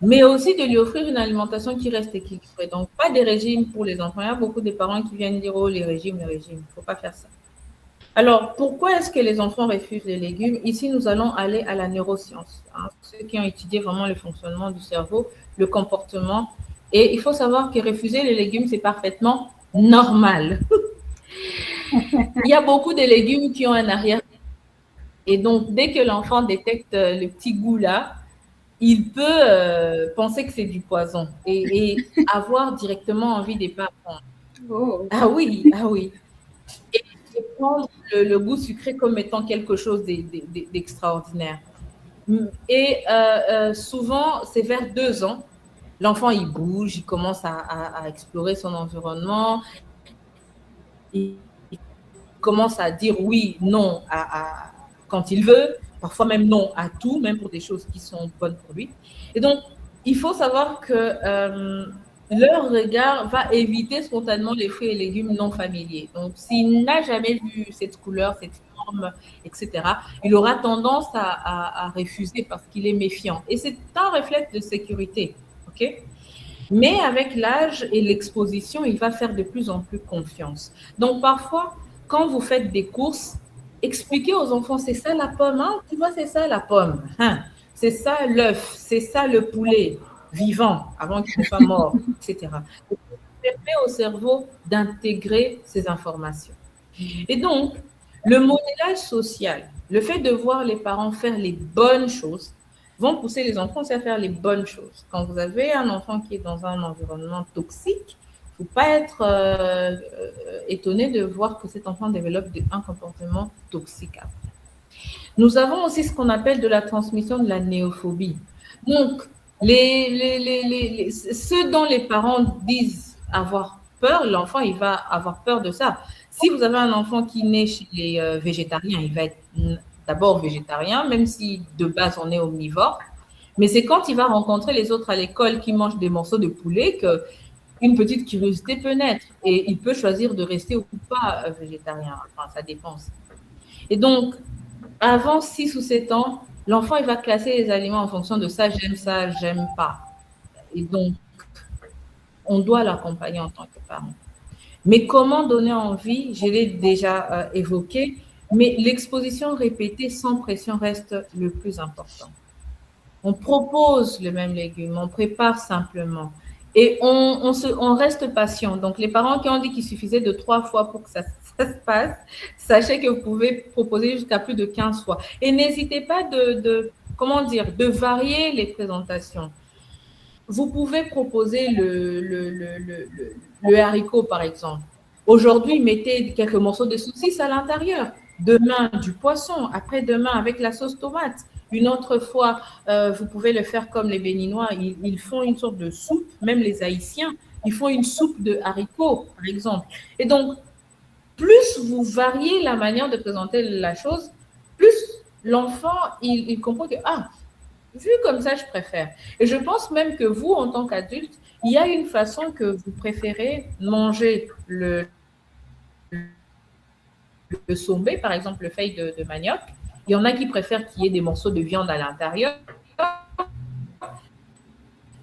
mais aussi de lui offrir une alimentation qui reste équilibrée. Donc, pas des régimes pour les enfants. Il y a beaucoup de parents qui viennent dire, oh, les régimes, il ne faut pas faire ça. Alors, pourquoi est-ce que les enfants refusent les légumes? Ici, nous allons aller à la neuroscience. Ceux qui ont étudié vraiment le fonctionnement du cerveau, le comportement Et il faut savoir que refuser les légumes, c'est parfaitement normal. Il y a beaucoup de légumes qui ont un arrière. Et donc, dès que l'enfant détecte le petit goût là, il peut penser que c'est du poison et avoir directement envie de ne pas prendre. Oh. Ah oui, ah oui. Et prendre le goût sucré comme étant quelque chose d'extraordinaire. Et souvent, c'est vers 2 ans, l'enfant, il bouge, il commence à explorer son environnement, il commence à dire oui, non quand il veut, parfois même non à tout, même pour des choses qui sont bonnes pour lui. Et donc, il faut savoir que leur regard va éviter spontanément les fruits et légumes non familiers. Donc, s'il n'a jamais vu cette couleur, cette forme, etc., il aura tendance à refuser parce qu'il est méfiant. Et c'est un réflexe de sécurité. OK? Mais avec l'âge et l'exposition, il va faire de plus en plus confiance. Donc, parfois, quand vous faites des courses, expliquez aux enfants, c'est ça la pomme, hein? Tu vois, c'est ça la pomme, hein? C'est ça l'œuf, c'est ça le poulet vivant, avant qu'il ne soit mort, etc. Ça permet au cerveau d'intégrer ces informations. Et donc, le modélage social, le fait de voir les parents faire les bonnes choses, vont pousser les enfants à faire les bonnes choses. Quand vous avez un enfant qui est dans un environnement toxique, il ne faut pas être étonné de voir que cet enfant développe un comportement toxique après. Nous avons aussi ce qu'on appelle de la transmission de la néophobie. Donc, ce dont les parents disent avoir peur, l'enfant, il va avoir peur de ça. Si vous avez un enfant qui naît chez les végétariens, il va être d'abord végétarien, même si de base on est omnivore. Mais c'est quand il va rencontrer les autres à l'école qui mangent des morceaux de poulet qu'une petite curiosité peut naître. Et il peut choisir de rester ou pas végétarien. Enfin, ça dépend. Et donc, avant 6 ou 7 ans, l'enfant, il va classer les aliments en fonction de ça, j'aime pas. Et donc, on doit l'accompagner en tant que parent. Mais comment donner envie, je l'ai déjà évoqué, mais l'exposition répétée sans pression reste le plus important. On propose le même légume, on prépare simplement et on reste patient. Donc, les parents qui ont dit qu'il suffisait de 3 fois pour que ça se passe, sachez que vous pouvez proposer jusqu'à plus de 15 fois. Et n'hésitez pas de varier les présentations. Vous pouvez proposer le haricot, par exemple. Aujourd'hui, mettez quelques morceaux de saucisse à l'intérieur. Demain, du poisson. Après-demain, avec la sauce tomate. Une autre fois, vous pouvez le faire comme les Béninois. Ils font une sorte de soupe, même les Haïtiens. Ils font une soupe de haricots, par exemple. Et donc, plus vous variez la manière de présenter la chose, plus l'enfant, il comprend que, vu comme ça, je préfère. Et je pense même que vous, en tant qu'adulte, il y a une façon que vous préférez manger le sombé, par exemple, le feuille de manioc. Il y en a qui préfèrent qu'il y ait des morceaux de viande à l'intérieur.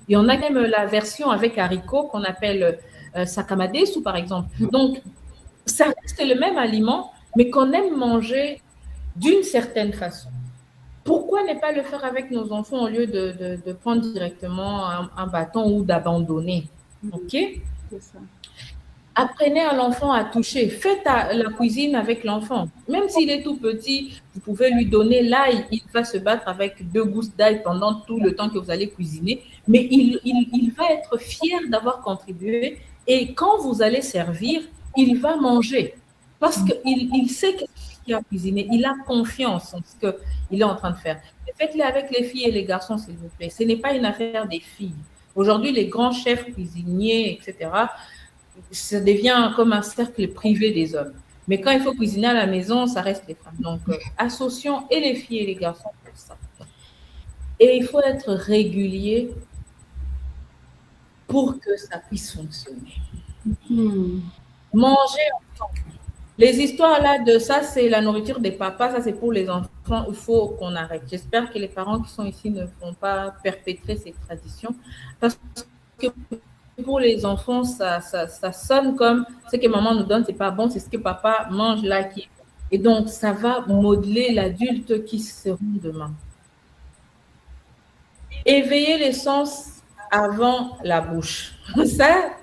Il y en a même la version avec haricots qu'on appelle sakamadesu, par exemple. Donc, ça reste le même aliment, mais qu'on aime manger d'une certaine façon. Pourquoi ne pas le faire avec nos enfants au lieu de prendre directement un bâton ou d'abandonner? OK? C'est ça. Apprenez à l'enfant à toucher. Faites la cuisine avec l'enfant. Même s'il est tout petit, vous pouvez lui donner l'ail. Il va se battre avec 2 gousses d'ail pendant tout le temps que vous allez cuisiner. Mais il va être fier d'avoir contribué. Et quand vous allez servir, il va manger. Parce qu'il sait qu'il a cuisiné. Il a confiance en ce qu'il est en train de faire. Faites-le avec les filles et les garçons, s'il vous plaît. Ce n'est pas une affaire des filles. Aujourd'hui, les grands chefs cuisiniers, etc., ça devient comme un cercle privé des hommes. Mais quand il faut cuisiner à la maison, ça reste les femmes. Donc, associons et les filles et les garçons pour ça. Et il faut être régulier pour que ça puisse fonctionner. Manger ensemble. Les histoires là de ça, c'est la nourriture des papas, ça c'est pour les enfants, il faut qu'on arrête. J'espère que les parents qui sont ici ne vont pas perpétrer ces traditions parce que pour les enfants, ça sonne comme ce que maman nous donne, c'est pas bon, c'est ce que papa mange là. Et donc, ça va modeler l'adulte qui seront demain. Éveiller les sens avant la bouche. Ça,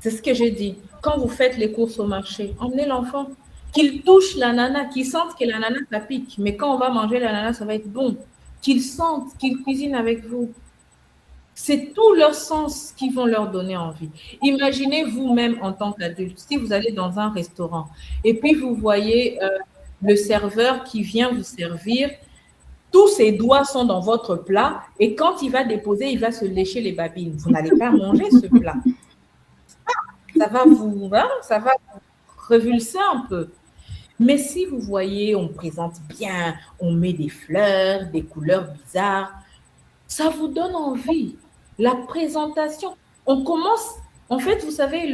c'est ce que j'ai dit. Quand vous faites les courses au marché, emmenez l'enfant, qu'il touche l'ananas, qu'il sente que l'ananas, ça pique. Mais quand on va manger l'ananas, ça va être bon. Qu'il sente, qu'il cuisine avec vous. C'est tout leur sens qui vont leur donner envie. Imaginez vous-même en tant qu'adulte, si vous allez dans un restaurant et puis vous voyez le serveur qui vient vous servir, tous ses doigts sont dans votre plat et quand il va déposer, il va se lécher les babines. Vous n'allez pas manger ce plat. Ça va vous revulser un peu. Mais si vous voyez, on présente bien, on met des fleurs, des couleurs bizarres, ça vous donne envie. La présentation, on commence, en fait, vous savez,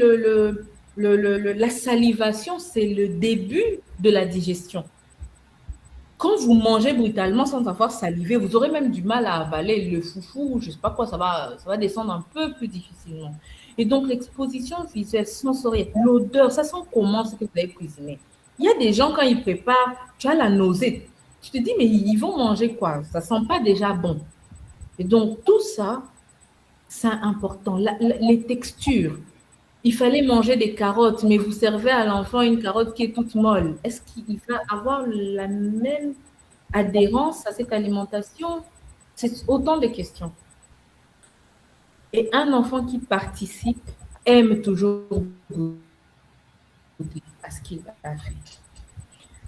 la salivation, c'est le début de la digestion. Quand vous mangez brutalement sans avoir salivé, vous aurez même du mal à avaler le foufou, je ne sais pas quoi, ça va descendre un peu plus difficilement. Et donc, l'exposition visuelle, sensorielle, l'odeur, ça sent comment ce que vous avez cuisiné. Il y a des gens, quand ils préparent, tu as la nausée. Tu te dis, mais ils vont manger quoi? Ça ne sent pas déjà bon. Et donc, tout ça, c'est important. Les textures. Il fallait manger des carottes, mais vous servez à l'enfant une carotte qui est toute molle. Est-ce qu'il va avoir la même adhérence à cette alimentation? C'est autant de questions. Et un enfant qui participe aime toujours goûter à ce qu'il a fait.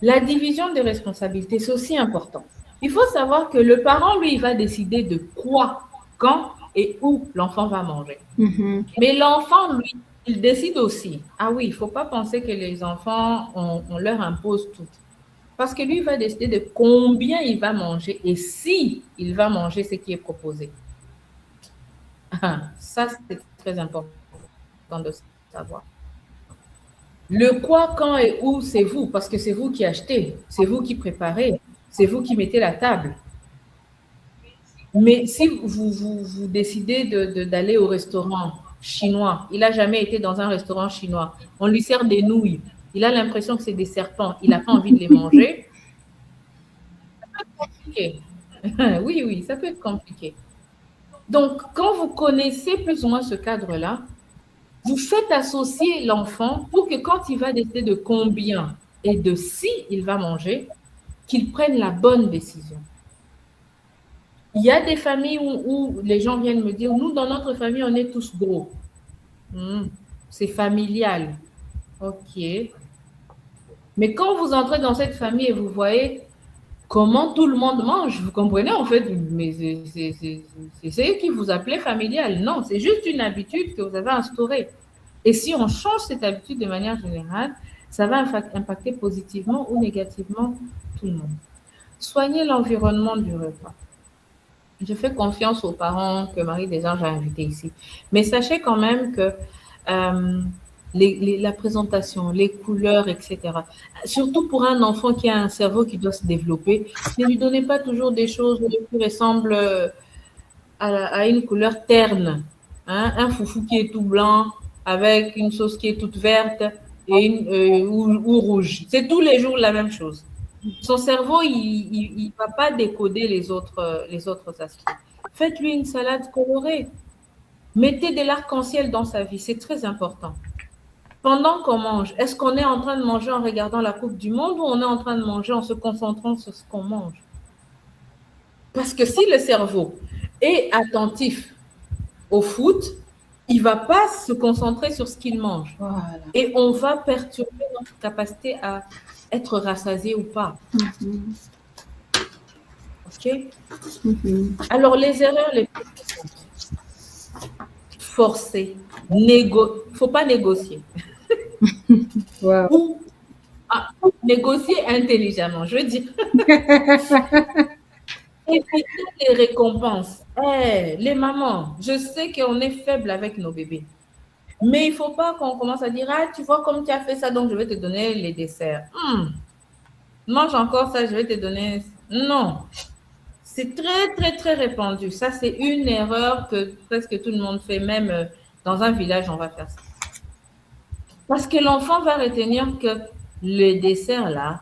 La division des responsabilités, c'est aussi important. Il faut savoir que le parent, lui, il va décider de quoi, quand et où l'enfant va manger. Mais l'enfant, lui, il décide aussi. Ah oui, il ne faut pas penser que les enfants, on leur impose tout. Parce que lui, il va décider de combien il va manger et si il va manger ce qui est proposé. Ça, c'est très important de savoir. Le quoi, quand et où, c'est vous, parce que c'est vous qui achetez, c'est vous qui préparez, c'est vous qui mettez la table. Mais si vous décidez d'aller au restaurant chinois, il n'a jamais été dans un restaurant chinois, on lui sert des nouilles, il a l'impression que c'est des serpents, il n'a pas envie de les manger. Ça peut être compliqué. Oui, oui, ça peut être compliqué. Donc, quand vous connaissez plus ou moins ce cadre-là, vous faites associer l'enfant pour que quand il va décider de combien et de si il va manger, qu'il prenne la bonne décision. Il y a des familles où les gens viennent me dire, nous, dans notre famille, on est tous gros. C'est familial. OK. Mais quand vous entrez dans cette famille et vous voyez comment tout le monde mange, vous comprenez en fait, mais c'est ce qui vous appelez familial. Non, c'est juste une habitude que vous avez instaurée. Et si on change cette habitude de manière générale, ça va impacter positivement ou négativement tout le monde. Soignez l'environnement du repas. Je fais confiance aux parents que Marie Desanges a invités ici. Mais sachez quand même que la présentation, les couleurs, etc. Surtout pour un enfant qui a un cerveau qui doit se développer, ne lui donnez pas toujours des choses qui ressemblent à une couleur terne. Hein? Un foufou qui est tout blanc avec une sauce qui est toute verte et ou rouge. C'est tous les jours la même chose. Son cerveau, il ne va pas décoder les autres aspects. Faites-lui une salade colorée. Mettez de l'arc-en-ciel dans sa vie, c'est très important. Pendant qu'on mange, est-ce qu'on est en train de manger en regardant la Coupe du Monde ou on est en train de manger en se concentrant sur ce qu'on mange? Parce que si le cerveau est attentif au foot, il ne va pas se concentrer sur ce qu'il mange. Voilà. Et on va perturber notre capacité à être rassasié ou pas. OK? Alors, les erreurs les plus fréquentes. Forcer. Il ne faut pas négocier. Wow. Ou négocier intelligemment, je veux dire. Éviter les récompenses. Les mamans, je sais qu'on est faible avec nos bébés. Mais il ne faut pas qu'on commence à dire, ah, tu vois comme tu as fait ça, donc je vais te donner les desserts. Mange encore ça, je vais te donner... Non. C'est très, très, très répandu. Ça, c'est une erreur que presque tout le monde fait. Même dans un village, on va faire ça. Parce que l'enfant va retenir que le dessert, là,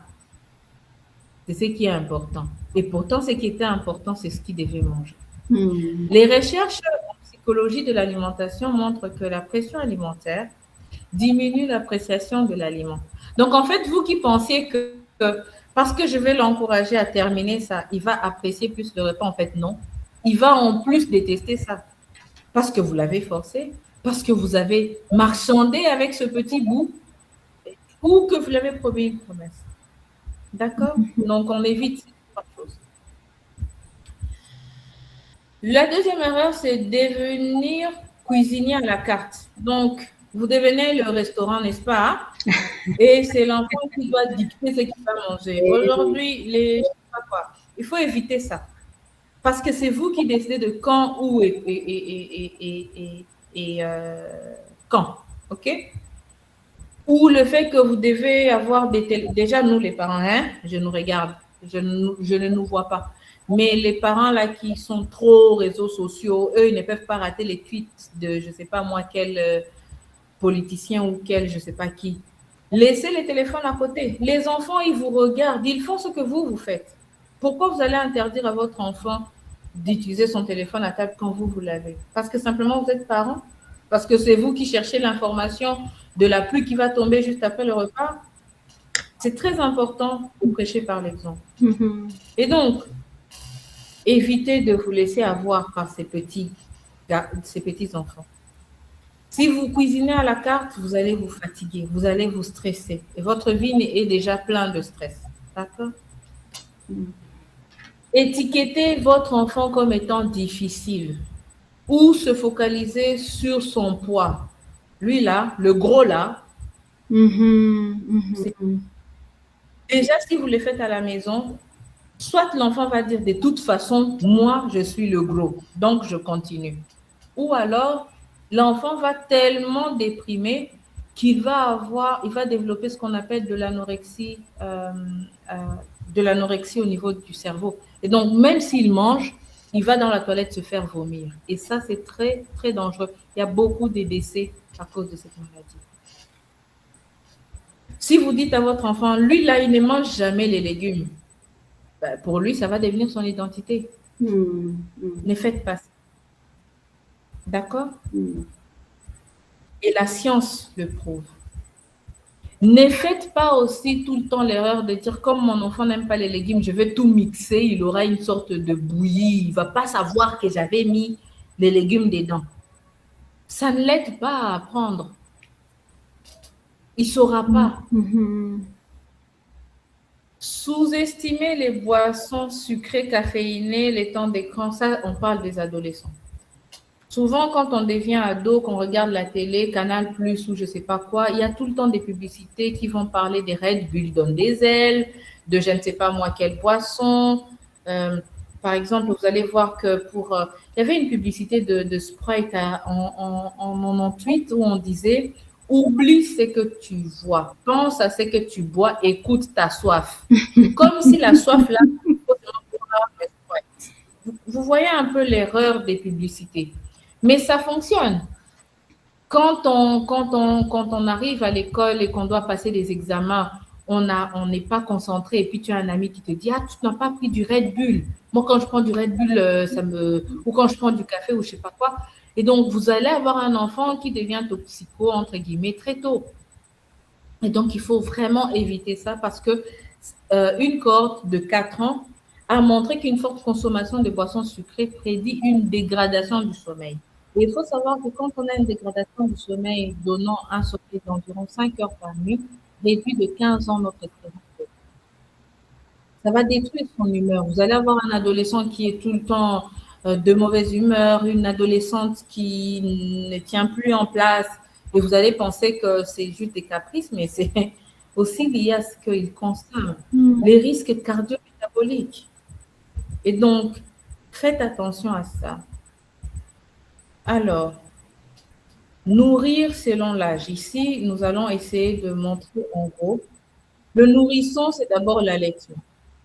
c'est ce qui est important. Et pourtant, ce qui était important, c'est ce qu'il devait manger. Les recherches en psychologie de l'alimentation montre que la pression alimentaire diminue l'appréciation de l'aliment. Donc, en fait, vous qui pensiez que parce que je vais l'encourager à terminer ça, il va apprécier plus le repas, en fait, non. Il va en plus détester ça parce que vous l'avez forcé, parce que vous avez marchandé avec ce petit bout ou que vous l'avez promis une promesse. D'accord? Donc, on évite ces trois choses. La deuxième erreur, c'est devenir cuisinier à la carte. Donc, vous devenez le restaurant, n'est-ce pas? Et c'est l'enfant qui doit dicter ce qu'il va manger. Aujourd'hui, je sais pas quoi. Il faut éviter ça. Parce que c'est vous qui décidez de quand, où et quand. OK? Ou le fait que vous devez avoir déjà, nous, les parents, hein, je nous regarde, je ne nous vois pas. Mais les parents là qui sont trop réseaux sociaux, eux, ils ne peuvent pas rater les tweets de je ne sais pas moi quel politicien ou quel je ne sais pas qui. Laissez les téléphones à côté. Les enfants, ils vous regardent, ils font ce que vous faites. Pourquoi vous allez interdire à votre enfant d'utiliser son téléphone à table quand vous l'avez? Parce que simplement vous êtes parent? Parce que c'est vous qui cherchez l'information de la pluie qui va tomber juste après le repas? C'est très important de prêcher par l'exemple. Et donc, évitez de vous laisser avoir par ces petits enfants. Si vous cuisinez à la carte, vous allez vous fatiguer, vous allez vous stresser. Et votre vie est déjà pleine de stress. D'accord? Étiquetez votre enfant comme étant difficile ou se focaliser sur son poids. Lui là, le gros là, déjà si vous le faites à la maison, soit l'enfant va dire de toute façon, moi je suis le gros, donc je continue. Ou alors, l'enfant va tellement déprimer qu'il va développer ce qu'on appelle de l'anorexie au niveau du cerveau. Et donc, même s'il mange, il va dans la toilette se faire vomir. Et ça, c'est très, très dangereux. Il y a beaucoup de décès à cause de cette maladie. Si vous dites à votre enfant, lui, là, il ne mange jamais les légumes, ben, pour lui, ça va devenir son identité. Ne faites pas ça. D'accord? Et la science le prouve. Ne faites pas aussi tout le temps l'erreur de dire comme mon enfant n'aime pas les légumes, je vais tout mixer, il aura une sorte de bouillie, il ne va pas savoir que j'avais mis les légumes dedans. Ça ne l'aide pas à apprendre. Il ne saura pas. Sous-estimer les boissons sucrées, caféinées, les temps d'écran, ça, on parle des adolescents. Souvent, quand on devient ado, qu'on regarde la télé, Canal+, ou je ne sais pas quoi, il y a tout le temps des publicités qui vont parler des Red Bull donne des ailes, de je ne sais pas moi quelle boisson. Par exemple, vous allez voir que il y avait une publicité de Sprite en 98 où on disait « Oublie ce que tu vois, pense à ce que tu bois, écoute ta soif. » Comme si la soif là, vous voyez un peu l'erreur des publicités. Mais ça fonctionne. Quand on arrive à l'école et qu'on doit passer des examens, on n'est pas concentré et puis tu as un ami qui te dit « Ah, tu n'as pas pris du Red Bull. » Moi, quand je prends du Red Bull, ou quand je prends du café ou je ne sais pas quoi. Et donc, vous allez avoir un enfant qui devient toxico, entre guillemets, très tôt. Et donc, il faut vraiment éviter ça parce que une cohorte de 4 ans a montré qu'une forte consommation de boissons sucrées prédit une dégradation du sommeil. Et il faut savoir que quand on a une dégradation du sommeil donnant un sommeil d'environ 5 heures par nuit, réduit de 15 ans notre espérance de vie. Ça va détruire son humeur. Vous allez avoir un adolescent qui est tout le temps de mauvaise humeur, une adolescente qui ne tient plus en place, et vous allez penser que c'est juste des caprices, mais c'est aussi lié à ce qu'il consomme, les risques cardio-métaboliques. Et donc, faites attention à ça. Alors, nourrir selon l'âge. Ici, nous allons essayer de montrer en gros. Le nourrisson, c'est d'abord l'allaitement.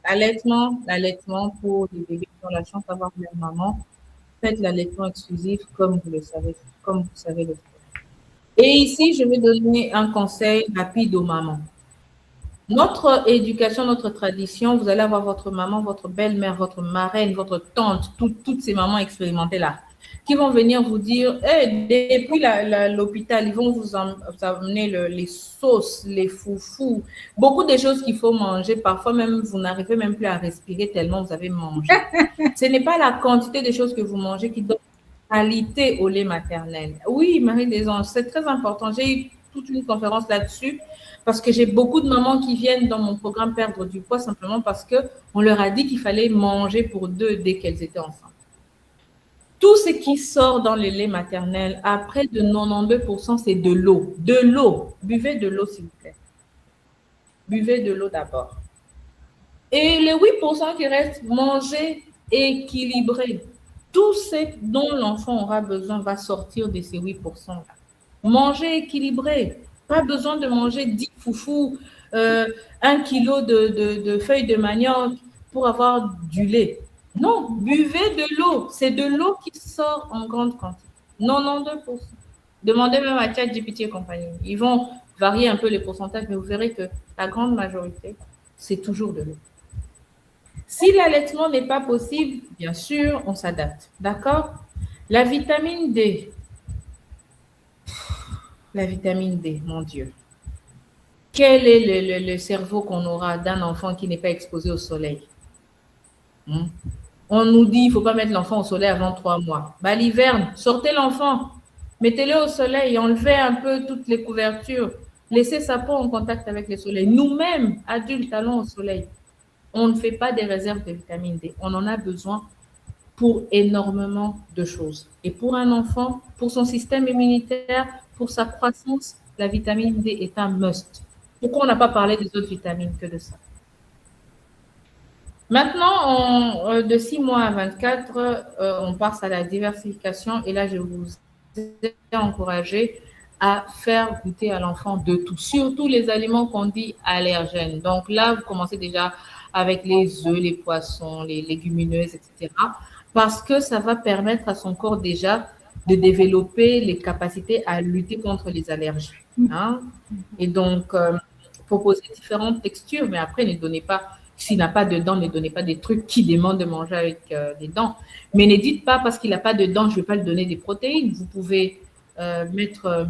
L'allaitement pour les bébés qui ont la chance d'avoir leur maman. Faites l'allaitement exclusif comme vous le savez, comme vous savez le faire. Et ici, je vais donner un conseil rapide aux mamans. Notre éducation, notre tradition, vous allez avoir votre maman, votre belle-mère, votre marraine, votre tante, toutes ces mamans expérimentées là. qui vont venir vous dire, hey, depuis l'hôpital, ils vont vous amener les sauces, les foufous, beaucoup de choses qu'il faut manger. Parfois même, vous n'arrivez même plus à respirer tellement vous avez mangé. Ce n'est pas la quantité de choses que vous mangez qui donne qualité au lait maternel. Oui, Marie des Anges, c'est très important. J'ai eu toute une conférence là-dessus parce que j'ai beaucoup de mamans qui viennent dans mon programme perdre du poids simplement parce qu'on leur a dit qu'il fallait manger pour deux dès qu'elles étaient enceintes. Tout ce qui sort dans le lait maternel, à près de 92%, c'est de l'eau. De l'eau. Buvez de l'eau, s'il vous plaît. Buvez de l'eau d'abord. Et les 8% qui restent, mangez équilibré. Tout ce dont l'enfant aura besoin va sortir de ces 8%. Manger équilibré. Pas besoin de manger 10 foufous, 1 kilo de feuilles de manioc pour avoir du lait. Non, buvez de l'eau. C'est de l'eau qui sort en grande quantité. 92%. Demandez même à ChatGPT et compagnie. Ils vont varier un peu les pourcentages, mais vous verrez que la grande majorité, c'est toujours de l'eau. Si l'allaitement n'est pas possible, bien sûr, on s'adapte. D'accord? La vitamine D. La vitamine D, mon Dieu. Quel est le cerveau qu'on aura d'un enfant qui n'est pas exposé au soleil? On nous dit qu'il ne faut pas mettre l'enfant au soleil avant 3 mois. Bah, l'hiver, sortez l'enfant, mettez-le au soleil, enlevez un peu toutes les couvertures, laissez sa peau en contact avec le soleil. Nous-mêmes, adultes, allons au soleil. On ne fait pas des réserves de vitamine D. On en a besoin pour énormément de choses. Et pour un enfant, pour son système immunitaire, pour sa croissance, la vitamine D est un must. Pourquoi on n'a pas parlé des autres vitamines que de ça? Maintenant, de 6 mois à 24, on passe à la diversification. Et là, je vous ai encouragé à faire goûter à l'enfant de tout, surtout les aliments qu'on dit allergènes. Donc là, vous commencez déjà avec les œufs, les poissons, les légumineuses, etc. Parce que ça va permettre à son corps déjà de développer les capacités à lutter contre les allergies. Hein? Et donc, proposer différentes textures, mais après, ne donnez pas, s'il n'a pas de dents, ne donnez pas des trucs qui demandent de manger avec des dents. Mais ne dites pas, parce qu'il n'a pas de dents, je ne vais pas lui donner des protéines. Vous pouvez mettre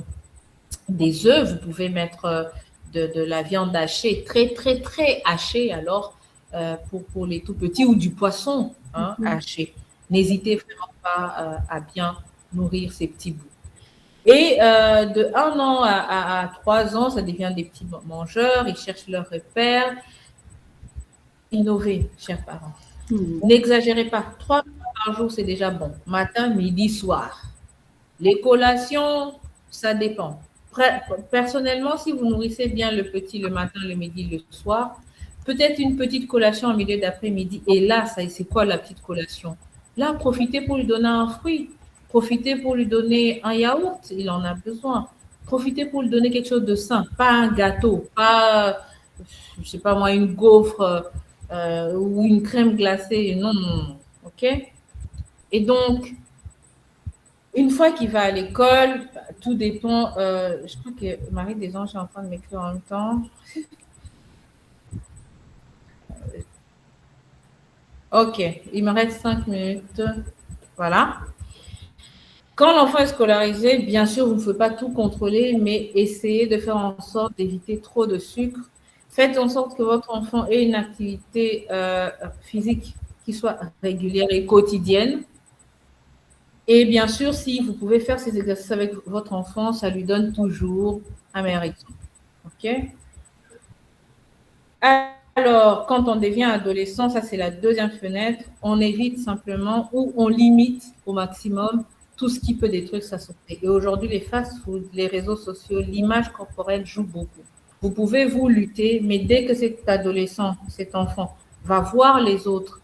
des œufs, vous pouvez mettre de la viande hachée, très, très, très hachée, alors, pour les tout petits, ou du poisson haché. N'hésitez vraiment pas à bien nourrir ces petits bouts. Et de 1 an à 3 ans, ça devient des petits mangeurs, ils cherchent leurs repères. Innovez, chers parents. N'exagérez pas. 3 fois par jour, c'est déjà bon. Matin, midi, soir. Les collations, ça dépend. Personnellement, si vous nourrissez bien le petit le matin, le midi, le soir, peut-être une petite collation en milieu d'après-midi. Et là, c'est quoi la petite collation? Là, profitez pour lui donner un fruit. Profitez pour lui donner un yaourt, il en a besoin. Profitez pour lui donner quelque chose de sain, pas un gâteau, pas, je sais pas moi, une gaufre ou une crème glacée. Non, non, non. OK? Et donc, une fois qu'il va à l'école, tout dépend. Je crois que Marie des Anges est en train de m'écrire en même temps. OK, il me reste 5 minutes. Voilà. Quand l'enfant est scolarisé, bien sûr, vous ne pouvez pas tout contrôler, mais essayez de faire en sorte d'éviter trop de sucre. Faites en sorte que votre enfant ait une activité physique qui soit régulière et quotidienne. Et bien sûr, si vous pouvez faire ces exercices avec votre enfant, ça lui donne toujours un meilleur exemple. OK? Alors, quand on devient adolescent, ça c'est la deuxième fenêtre, on évite simplement ou on limite au maximum tout ce qui peut détruire sa santé. Et aujourd'hui, les fast-foods, les réseaux sociaux, l'image corporelle joue beaucoup. Vous pouvez vous lutter, mais dès que cet adolescent, cet enfant va voir les autres,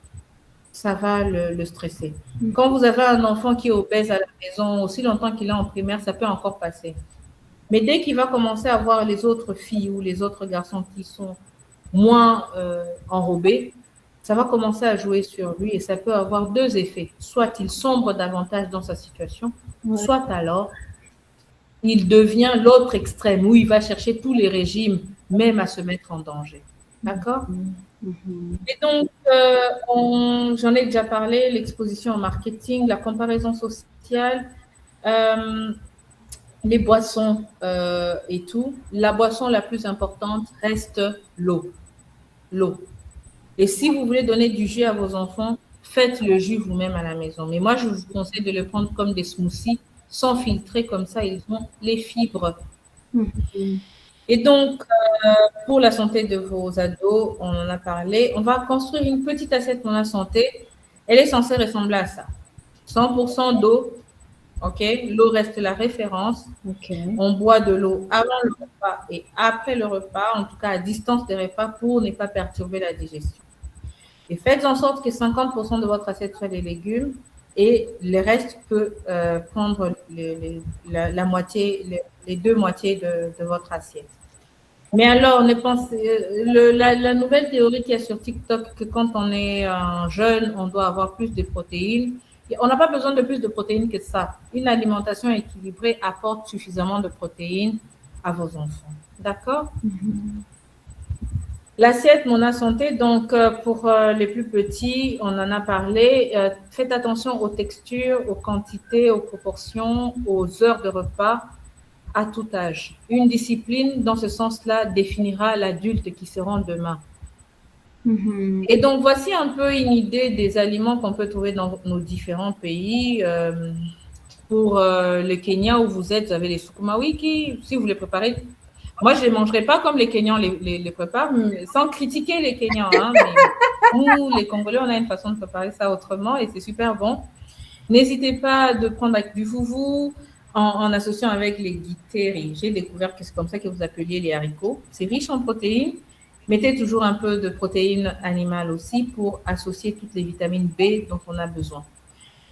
ça va le stresser. Quand vous avez un enfant qui est obèse à la maison, aussi longtemps qu'il est en primaire, ça peut encore passer. Mais dès qu'il va commencer à voir les autres filles ou les autres garçons qui sont moins enrobés, ça va commencer à jouer sur lui et ça peut avoir 2 effets. Soit il sombre davantage dans sa situation, soit alors il devient l'autre extrême où il va chercher tous les régimes, même à se mettre en danger. D'accord? Mhm. Et donc, j'en ai déjà parlé, l'exposition au marketing, la comparaison sociale, euh, les boissons et tout. La boisson la plus importante reste l'eau. L'eau. Et si vous voulez donner du jus à vos enfants, faites le jus vous-même à la maison. Mais moi, je vous conseille de le prendre comme des smoothies, sans filtrer, comme ça, ils ont les fibres. Mhm. Et donc, pour la santé de vos ados, on en a parlé. On va construire une petite assiette pour la santé. Elle est censée ressembler à ça. 100% d'eau, ok? L'eau reste la référence. Ok. On boit de l'eau avant le repas et après le repas, en tout cas à distance des repas pour ne pas perturber la digestion. Et faites en sorte que 50% de votre assiette soit des légumes et le reste peut prendre la moitié, les deux moitiés de votre assiette. Mais alors, la nouvelle théorie qu'il y a sur TikTok, que quand on est jeune, on doit avoir plus de protéines. On n'a pas besoin de plus de protéines que ça. Une alimentation équilibrée apporte suffisamment de protéines à vos enfants. D'accord? Mhm. L'assiette Mona Santé, donc pour les plus petits, on en a parlé. Faites attention aux textures, aux quantités, aux proportions, aux heures de repas à tout âge. Une discipline dans ce sens-là définira l'adulte qui seront demain. Mhm. Et donc, voici un peu une idée des aliments qu'on peut trouver dans nos différents pays. Pour le Kenya où vous êtes, vous avez les sukuma wiki. Si vous les préparez, moi, je ne les mangerai pas comme les Kenyans les préparent, sans critiquer les Kenyans. Hein, mais nous, les Congolais, on a une façon de préparer ça autrement et c'est super bon. N'hésitez pas de prendre avec du foufou en associant avec les guiteri. J'ai découvert que c'est comme ça que vous appeliez les haricots. C'est riche en protéines. Mettez toujours un peu de protéines animales aussi pour associer toutes les vitamines B dont on a besoin.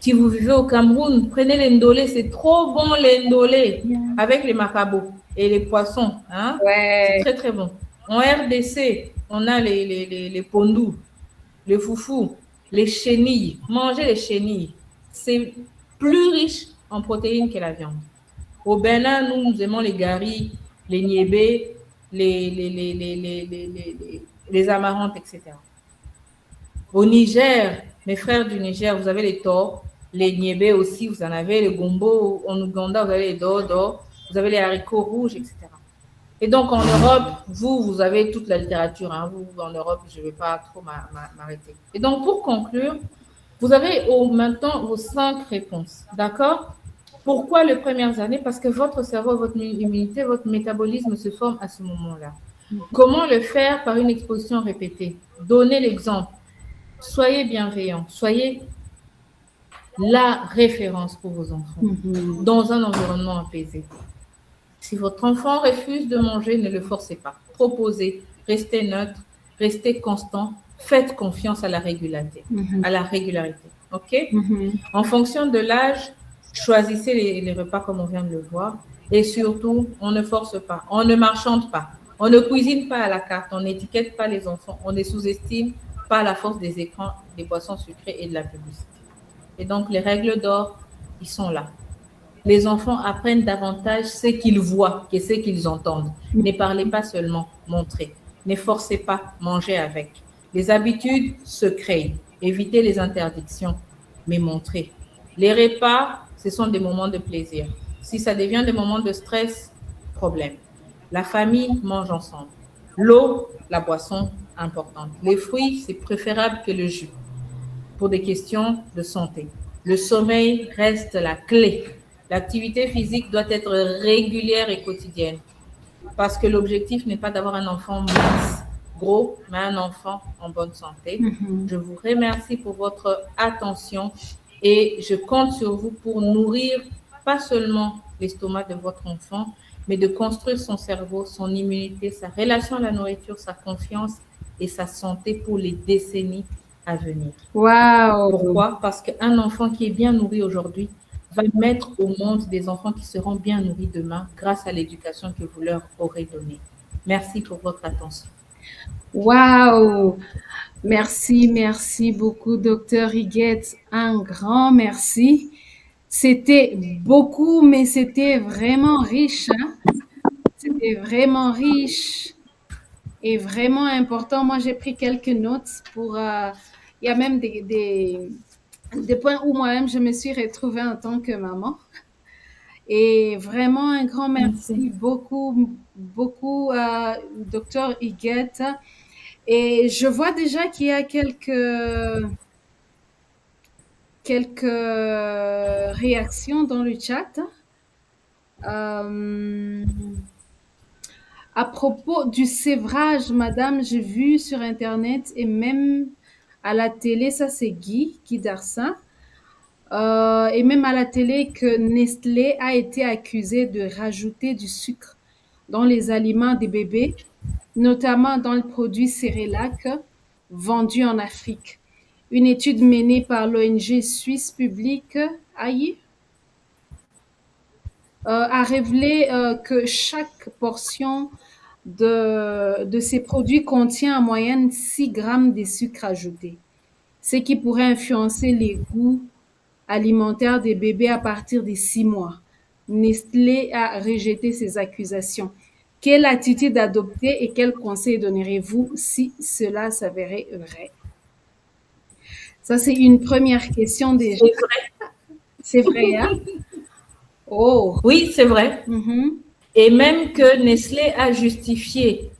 Si vous vivez au Cameroun, prenez l'endolé, c'est trop bon l'endolé avec les macabos et les poissons. Hein? C'est Ouais. très très bon. En RDC, on a les pondous, les foufous, les chenilles. Mangez les chenilles. C'est plus riche en protéines que la viande. Au Bénin, nous aimons les garis, les niébés, les amarantes, etc. Au Niger, mes frères du Niger, vous avez les torts, les niébés aussi, vous en avez, les gombo. En Ouganda, vous avez les dodo, vous avez les haricots rouges, etc. Et donc, en Europe, vous avez toute la littérature. Hein. Vous, en Europe, je ne vais pas trop m'arrêter. Et donc, pour conclure, vous avez maintenant vos 5 réponses. D'accord? Pourquoi les premières années? Parce que votre cerveau, votre immunité, votre métabolisme se forme à ce moment-là. Comment le faire? Par une exposition répétée. Donnez l'exemple. Soyez bienveillants. Soyez la référence pour vos enfants Mhm. dans un environnement apaisé. Si votre enfant refuse de manger, ne le forcez pas. Proposez, restez neutre, restez constant, faites confiance à la régularité. Mhm. À la régularité. OK? Mhm. En fonction de l'âge, choisissez les repas comme on vient de le voir. Et surtout, on ne force pas, on ne marchande pas, on ne cuisine pas à la carte, on n'étiquette pas les enfants, on ne sous-estime pas la force des écrans, des boissons sucrées et de la publicité. Et donc, les règles d'or, ils sont là. Les enfants apprennent davantage ce qu'ils voient que ce qu'ils entendent. Ne parlez pas seulement, montrez. Ne forcez pas, mangez avec. Les habitudes se créent. Évitez les interdictions, mais montrez. Les repas, ce sont des moments de plaisir. Si ça devient des moments de stress, problème. La famille mange ensemble. L'eau, la boisson, importante. Les fruits, c'est préférable que le jus pour des questions de santé. Le sommeil reste la clé. L'activité physique doit être régulière et quotidienne parce que l'objectif n'est pas d'avoir un enfant mince, gros, mais un enfant en bonne santé. Mhm. Je vous remercie pour votre attention et je compte sur vous pour nourrir pas seulement l'estomac de votre enfant, mais de construire son cerveau, son immunité, sa relation à la nourriture, sa confiance et sa santé pour les décennies à venir. Wow. Pourquoi? Parce qu'un enfant qui est bien nourri aujourd'hui va mettre au monde des enfants qui seront bien nourris demain grâce à l'éducation que vous leur aurez donnée. Merci pour votre attention. Wow. Merci, merci beaucoup, docteur Higuette. Un grand merci. C'était beaucoup, mais c'était vraiment riche. Hein? C'était vraiment riche. est vraiment important. Moi, j'ai pris quelques notes pour... il y a même des points où moi-même, je me suis retrouvée en tant que maman. Et vraiment, un grand Merci. merci beaucoup, beaucoup à Dr. Higuette. Et je vois déjà qu'il y a quelques réactions dans le chat. Euh, à propos du sévrage, madame, j'ai vu sur Internet et même à la télé, ça c'est Guy Darsin, et même à la télé que Nestlé a été accusé de rajouter du sucre dans les aliments des bébés, notamment dans le produit Cerelac vendu en Afrique. Une étude menée par l'ONG suisse publique AI a révélé que chaque portion de ces produits contient en moyenne 6 grammes de sucre ajouté, ce qui pourrait influencer les goûts alimentaires des bébés à partir de 6 mois. Nestlé a rejeté ces accusations. Quelle attitude adopter et quels conseils donnerez-vous si cela s'avérait vrai? Ça, c'est une première question déjà. C'est vrai. C'est vrai, hein? Oh. Oui, c'est vrai. Mhm. Et même que Nestlé a justifié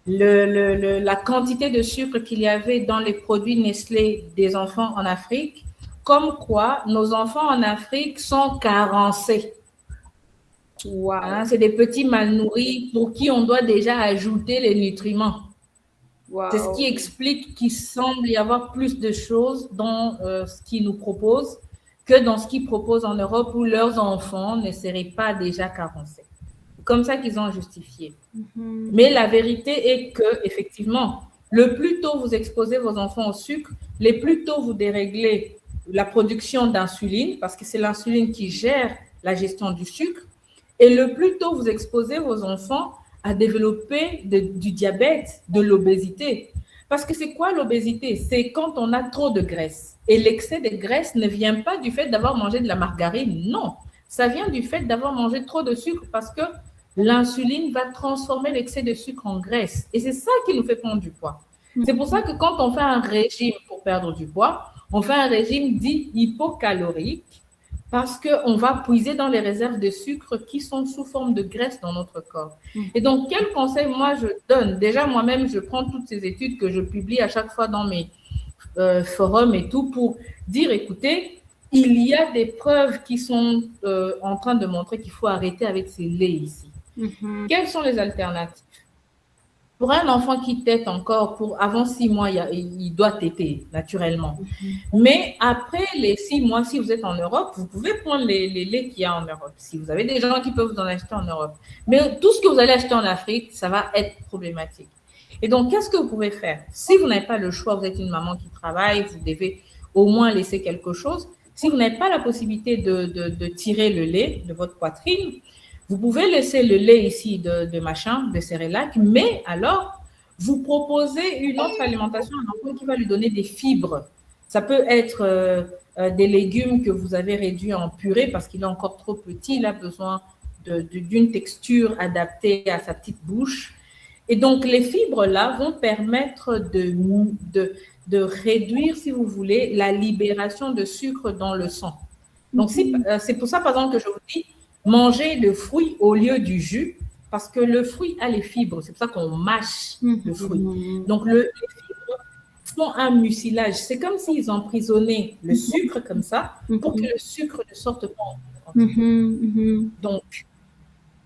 la quantité de sucre qu'il y avait dans les produits Nestlé des enfants en Afrique, comme quoi nos enfants en Afrique sont carencés. Wow. Hein, c'est des petits mal nourris pour qui on doit déjà ajouter les nutriments. Wow. C'est ce qui explique qu'il semble y avoir plus de choses dans ce qu'ils nous proposent que dans ce qu'ils proposent en Europe où leurs enfants ne seraient pas déjà carencés. Comme ça qu'ils ont justifié. Mm-hmm. Mais la vérité est que, effectivement, le plus tôt vous exposez vos enfants au sucre, le plus tôt vous déréglez la production d'insuline, parce que c'est l'insuline qui gère la gestion du sucre, et le plus tôt vous exposez vos enfants à développer du diabète, de l'obésité. Parce que c'est quoi l'obésité? C'est quand on a trop de graisse. Et l'excès de graisse ne vient pas du fait d'avoir mangé de la margarine, non. Ça vient du fait d'avoir mangé trop de sucre parce que l'insuline va transformer l'excès de sucre en graisse. Et c'est ça qui nous fait prendre du poids. C'est pour ça que quand on fait un régime pour perdre du poids, on fait un régime dit hypocalorique parce qu'on va puiser dans les réserves de sucre qui sont sous forme de graisse dans notre corps. Et donc, quel conseil moi je donne? Déjà, moi-même, je prends toutes ces études que je publie à chaque fois dans mes forums et tout pour dire, écoutez, il y a des preuves qui sont en train de montrer qu'il faut arrêter avec ces laits ici. Mm-hmm. Quelles sont les alternatives? Pour un enfant qui tète encore, avant 6 mois, il doit téter naturellement. Mm-hmm. Mais après les 6 mois, si vous êtes en Europe, vous pouvez prendre les laits qu'il y a en Europe. Si vous avez des gens qui peuvent vous en acheter en Europe. Mais tout ce que vous allez acheter en Afrique, ça va être problématique. Et donc, qu'est-ce que vous pouvez faire? Si vous n'avez pas le choix, vous êtes une maman qui travaille, vous devez au moins laisser quelque chose. Si vous n'avez pas la possibilité de tirer le lait de votre poitrine, vous pouvez laisser le lait ici de Cerelac, mais alors, vous proposez une autre alimentation à l'enfant qui va lui donner des fibres. Ça peut être des légumes que vous avez réduits en purée parce qu'il est encore trop petit, il a besoin d'une texture adaptée à sa petite bouche. Et donc, les fibres-là vont permettre de réduire, si vous voulez, la libération de sucre dans le sang. Donc, c'est pour ça, par exemple, que je vous dis, manger le fruit au lieu du jus, parce que le fruit a les fibres. C'est pour ça qu'on mâche le fruit. Donc, les fibres font un mucilage. C'est comme s'ils emprisonnaient le sucre comme ça, pour que le sucre ne sorte pas en quantité. Donc,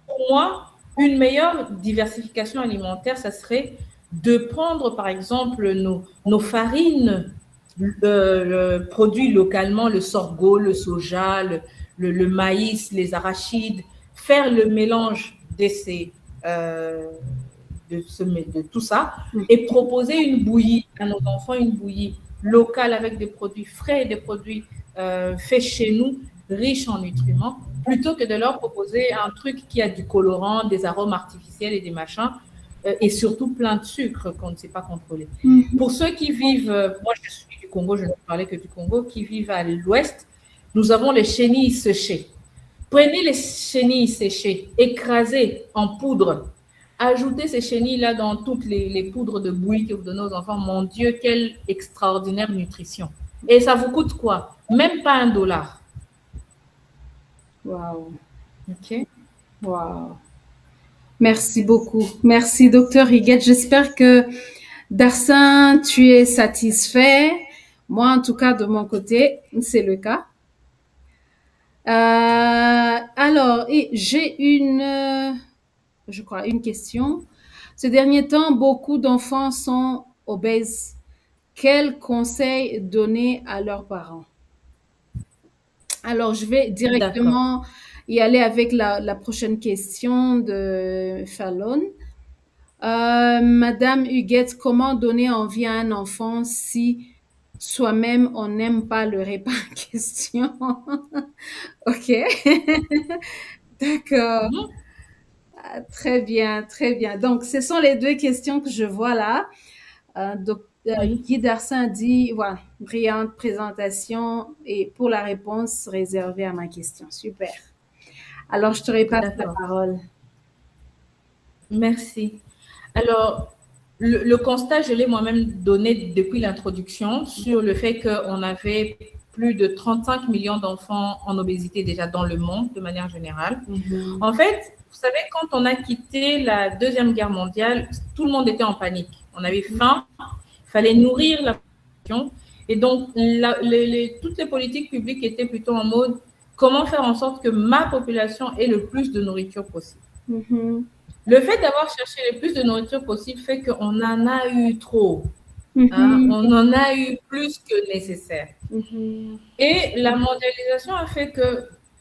pour moi, une meilleure diversification alimentaire, ça serait de prendre, par exemple, nos farines produits localement, le sorgho, le soja, le maïs, les arachides, faire le mélange de tout ça et proposer une bouillie à nos enfants, une bouillie locale avec des produits frais, des produits faits chez nous, riches en nutriments, plutôt que de leur proposer un truc qui a du colorant, des arômes artificiels et des machins, et surtout plein de sucre qu'on ne sait pas contrôler. Pour ceux qui vivent, moi je suis du Congo, je ne parlais que du Congo, qui vivent à l'ouest, nous avons les chenilles séchées. Prenez les chenilles séchées, écrasées en poudre Ajoutez ces chenilles-là dans toutes les poudres de bouillie que vous donnez aux enfants. Mon Dieu, quelle extraordinaire nutrition. Et ça vous coûte quoi? Même pas $1. Wow. OK? Wow. Merci beaucoup. Merci, docteur Higuette. J'espère que Darsin, tu es satisfait. Moi, en tout cas, de mon côté, c'est le cas. Alors, et j'ai je crois, une question. Ces derniers temps, beaucoup d'enfants sont obèses. Quels conseils donner à leurs parents? Alors, je vais D'accord. directement y aller avec la prochaine question de Fallon. Madame Huguette, comment donner envie à un enfant si soi-même on n'aime pas le repas en question? Ok, d'accord. Mhm. Très bien, très bien. Donc, ce sont les deux questions que je vois là. Donc, Oui. Guy Darsin dit, voilà, brillante présentation et pour la réponse réservée à ma question. Super. Alors, je te repasse la D'accord. parole. Merci. Alors, le constat, je l'ai moi-même donné depuis l'introduction sur le fait qu'on avait plus de 35 millions d'enfants en obésité déjà dans le monde de manière générale. Mhm. En fait, vous savez, quand on a quitté la Deuxième Guerre mondiale, tout le monde était en panique. On avait faim, il fallait nourrir la population. Et donc, toutes les politiques publiques étaient plutôt en mode comment faire en sorte que ma population ait le plus de nourriture possible. Mhm. Le fait d'avoir cherché le plus de nourriture possible fait qu'on en a eu trop. Hein? Mhm. On en a eu plus que nécessaire. Mhm. Et la mondialisation a fait que,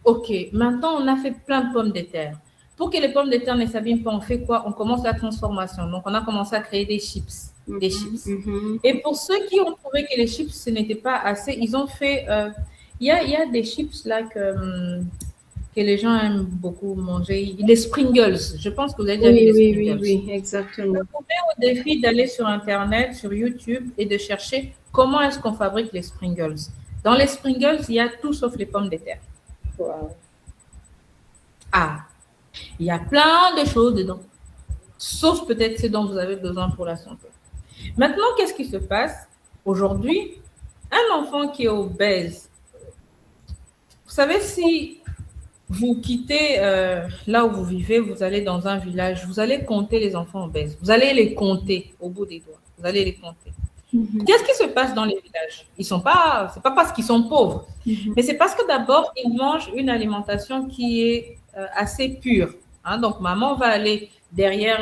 OK, maintenant on a fait plein de pommes de terre. Pour que les pommes de terre ne s'abîment pas, on fait quoi? On commence la transformation. Donc on a commencé à créer des chips. Des Mhm. chips. Mhm. Et pour ceux qui ont trouvé que les chips, ce n'était pas assez, ils ont fait... il y a des chips là que les gens aiment beaucoup manger. Les Springles. Je pense que vous avez déjà vu Oui, les oui, oui, Springles. oui, Je exactement. vous mets au défi d'aller sur Internet, sur YouTube et de chercher comment est-ce qu'on fabrique les Springles. Dans les Springles, il y a tout sauf les pommes de terre. Wow. Ah, il y a plein de choses dedans, sauf peut-être ce dont vous avez besoin pour la santé. Maintenant, qu'est-ce qui se passe? Aujourd'hui, un enfant qui est obèse, vous savez, si vous quittez là où vous vivez, vous allez dans un village, vous allez compter les enfants obèses. Vous allez les compter au bout des doigts. Vous allez les compter. Mhm. Qu'est-ce qui se passe dans les villages? Ils sont pas, c'est pas parce qu'ils sont pauvres, Mhm. mais c'est parce que d'abord ils mangent une alimentation qui est assez pure. Hein? Donc maman va aller derrière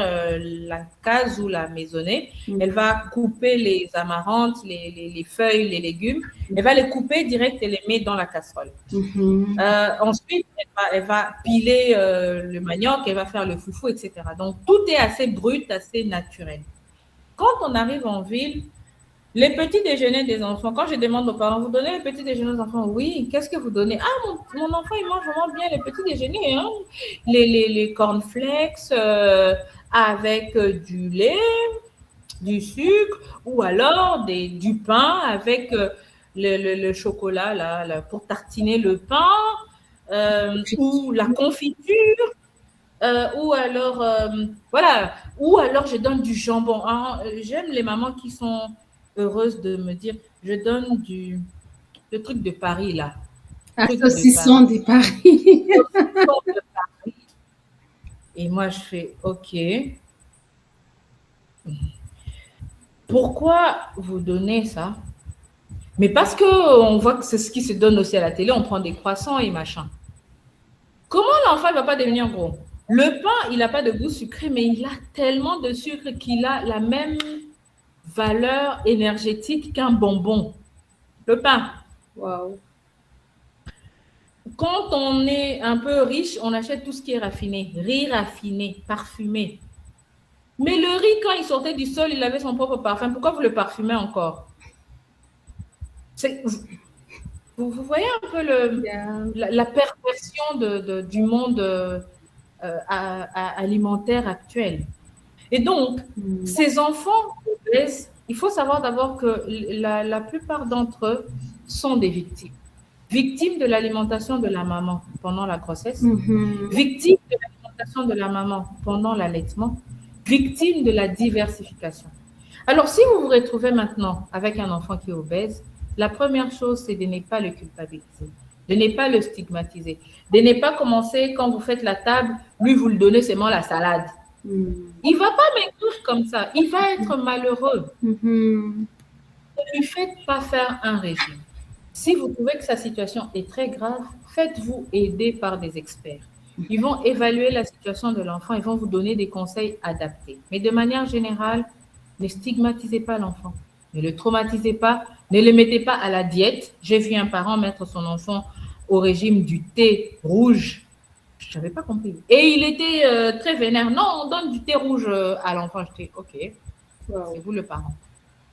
la case ou la maisonnée, elle va couper les amarantes, les feuilles, les légumes, elle va les couper direct et les met dans la casserole. Mhm. Ensuite, elle va piler le manioc, elle va faire le foufou, etc. Donc tout est assez brut, assez naturel. Quand on arrive en ville, les petits déjeuners des enfants, quand je demande aux parents, vous donnez les petits déjeuners aux enfants? Oui, qu'est-ce que vous donnez? Ah, mon enfant, il mange vraiment bien les petits déjeuners. Hein? Les cornflakes avec du lait, du sucre, ou alors du pain avec le chocolat là, pour tartiner le pain, ou la confiture. Ou alors, voilà, ou alors je donne du jambon. Hein. J'aime les mamans qui sont heureuses de me dire, je donne le truc de Paris là, Un truc de saucisson Paris. des paris. Et moi, je fais, OK, pourquoi vous donnez ça? Mais parce qu'on voit que c'est ce qui se donne aussi à la télé, on prend des croissants et machin. Comment l'enfant ne va pas devenir gros? Le pain, il n'a pas de goût sucré, mais il a tellement de sucre qu'il a la même valeur énergétique qu'un bonbon. Le pain. Wow. Quand on est un peu riche, on achète tout ce qui est raffiné. Riz raffiné, parfumé. Mais le riz, quand il sortait du sol, il avait son propre parfum. Pourquoi vous le parfumez encore? Vous voyez un peu Yeah. la perversion du monde alimentaire actuel. Et donc, ces enfants obèses, il faut savoir d'abord que la plupart d'entre eux sont des victimes. Victimes de l'alimentation de la maman pendant la grossesse, Mhm. victimes de l'alimentation de la maman pendant l'allaitement victime de la diversification. Alors, si vous vous retrouvez maintenant avec un enfant qui est obèse, la première chose, c'est de ne pas le culpabiliser, de ne pas le stigmatiser, de ne pas commencer, quand vous faites la table, lui, vous le donnez seulement la salade. Il ne va pas maigrir comme ça, il va être malheureux. Ne lui faites pas faire un régime. Si vous trouvez que sa situation est très grave, faites-vous aider par des experts. Ils vont évaluer la situation de l'enfant, ils vont vous donner des conseils adaptés. Mais de manière générale, ne stigmatisez pas l'enfant, ne le traumatisez pas, ne le mettez pas à la diète. J'ai vu un parent mettre son enfant au régime du thé rouge. Je n'avais pas compris. Et il était très vénère. Non, on donne du thé rouge à l'enfant. J'étais, OK, c'est vous le parent.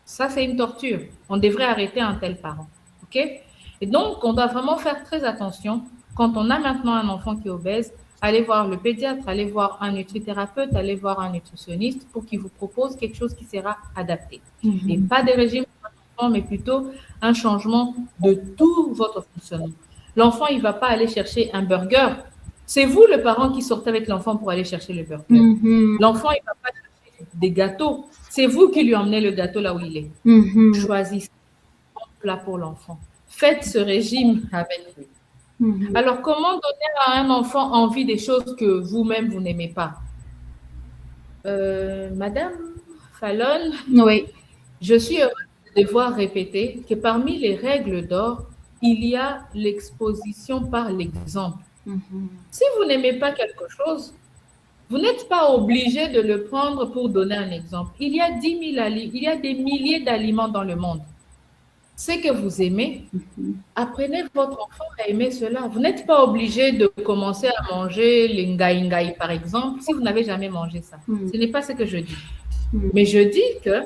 Ça, c'est une torture. On devrait arrêter un tel parent. OK? Et donc, on doit vraiment faire très attention. Quand on a maintenant un enfant qui est obèse, allez voir le pédiatre, allez voir un nutrithérapeute, allez voir un nutritionniste pour qu'il vous propose quelque chose qui sera adapté. Et pas des régimes pour l'enfant, mais plutôt un changement de tout votre fonctionnement. L'enfant, il ne va pas aller chercher un burger. C'est vous, le parent, qui sortez avec l'enfant pour aller chercher le burger. L'enfant, il ne va pas chercher des gâteaux. C'est vous qui lui emmenez le gâteau là où il est. Choisissez un plat pour l'enfant. Faites ce régime avec lui. Alors, comment donner à un enfant envie des choses que vous-même, vous n'aimez pas? Madame Fallon, Oui. Je suis heureuse de devoir répéter que parmi les règles d'or, il y a l'exposition par l'exemple. Si vous n'aimez pas quelque chose, vous n'êtes pas obligé de le prendre pour donner un exemple. Il y a des milliers d'aliments dans le monde. Ce que vous aimez, apprenez votre enfant à aimer cela. Vous n'êtes pas obligé de commencer à manger les ngaï par exemple, si vous n'avez jamais mangé ça. Ce n'est pas ce que je dis. Mais je dis que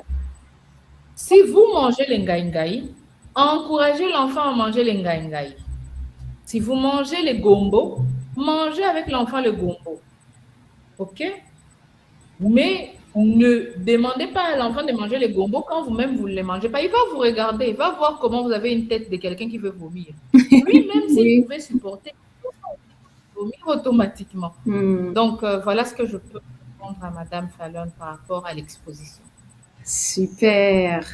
si vous mangez les ngaï, encouragez l'enfant à manger les ngaï. Si vous mangez les gombo, mangez avec l'enfant le gombo. OK? Mais ne demandez pas à l'enfant de manger les gombo quand vous-même vous ne les mangez pas. Il va vous regarder, il va voir comment vous avez une tête de quelqu'un qui veut vomir. Lui-même, s'il pouvait supporter, il va vomir automatiquement. Donc, voilà ce que je peux répondre à Madame Fallon par rapport à l'exposition. Super.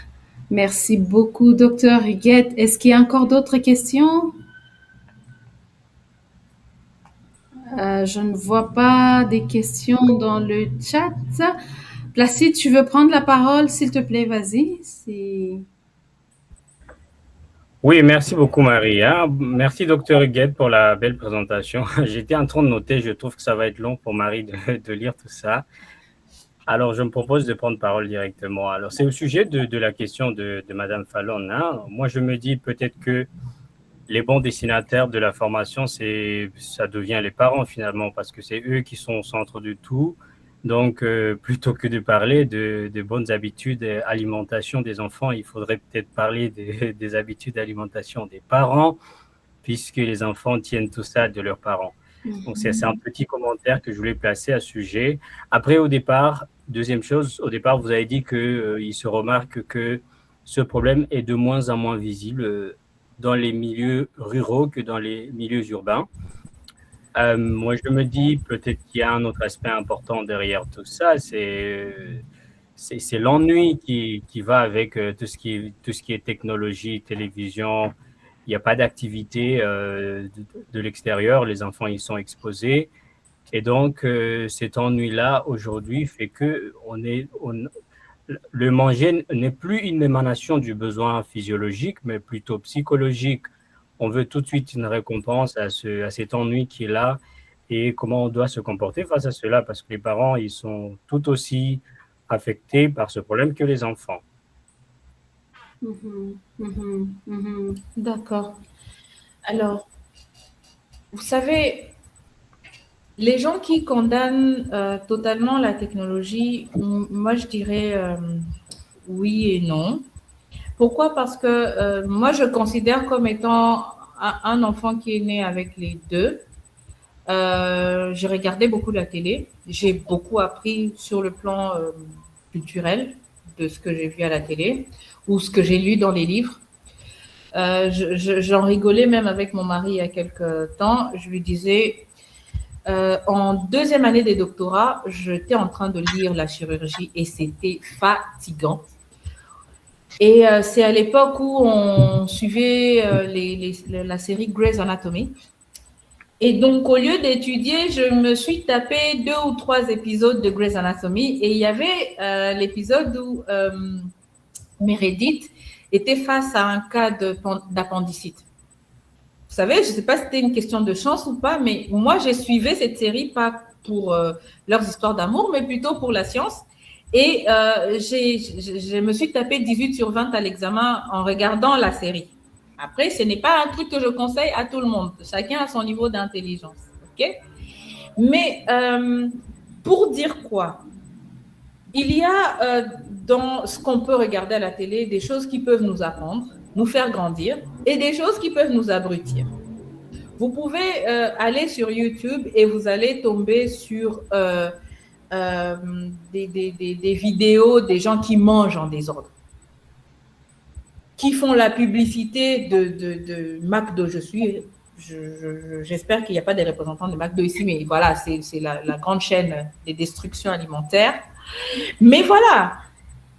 Merci beaucoup, Docteur Huguette. Est-ce qu'il y a encore d'autres questions? Je ne vois pas des questions dans le chat. Placide, tu veux prendre la parole, s'il te plaît, vas-y. Oui, merci beaucoup, Maria. Merci, Docteur Huguette, pour la belle présentation. J'étais en train de noter, je trouve que ça va être long pour Marie de lire tout ça. Alors, je me propose de prendre parole directement. Alors, c'est au sujet de la question de Madame Fallon. Hein. Moi, je me dis peut-être que les bons destinataires de la formation, ça devient les parents finalement, parce que c'est eux qui sont au centre de tout. Donc, plutôt que de parler de bonnes habitudes d'alimentation des enfants, il faudrait peut-être parler des habitudes d'alimentation des parents, puisque les enfants tiennent tout ça de leurs parents. Donc, c'est un petit commentaire que je voulais placer à ce sujet. Après, au départ, deuxième chose, au départ, vous avez dit qu'il se remarque que ce problème est de moins en moins visible dans les milieux ruraux que dans les milieux urbains. Moi, je me dis peut-être qu'il y a un autre aspect important derrière tout ça, c'est l'ennui qui va avec tout ce qui est technologie, télévision. Il n'y a pas d'activité de l'extérieur, les enfants ils sont exposés. Et donc, cet ennui-là, aujourd'hui, fait que le manger n'est plus une émanation du besoin physiologique, mais plutôt psychologique. On veut tout de suite une récompense à cet ennui qui est là et comment on doit se comporter face à cela, parce que les parents, ils sont tout aussi affectés par ce problème que les enfants. D'accord. Alors, vous savez, les gens qui condamnent totalement la technologie, moi je dirais oui et non. Pourquoi? Parce que moi je considère comme étant un enfant qui est né avec les deux. J'ai regardé beaucoup la télé. J'ai beaucoup appris sur le plan culturel de ce que j'ai vu à la télé ou ce que j'ai lu dans les livres. J'en rigolais même avec mon mari il y a quelques temps. Je lui disais, En deuxième année des doctorats, j'étais en train de lire la chirurgie et c'était fatigant. Et c'est à l'époque où on suivait la série Grey's Anatomy. Et donc, au lieu d'étudier, je me suis tapé 2 ou 3 épisodes de Grey's Anatomy. Et il y avait l'épisode où Meredith était face à un cas d'appendicite. Vous savez, je ne sais pas si c'était une question de chance ou pas, mais moi, j'ai suivi cette série pas pour leurs histoires d'amour, mais plutôt pour la science. Et je me suis tapé 18 sur 20 à l'examen en regardant la série. Après, ce n'est pas un truc que je conseille à tout le monde. Chacun a son niveau d'intelligence. OK? Mais pour dire quoi? Il y a dans ce qu'on peut regarder à la télé des choses qui peuvent nous apprendre, nous faire grandir et des choses qui peuvent nous abrutir. Vous pouvez aller sur YouTube et vous allez tomber sur des vidéos des gens qui mangent en désordre, qui font la publicité de McDo. J'espère qu'il n'y a pas des représentants de McDo ici, mais voilà, c'est la grande chaîne des destructions alimentaires. Mais voilà,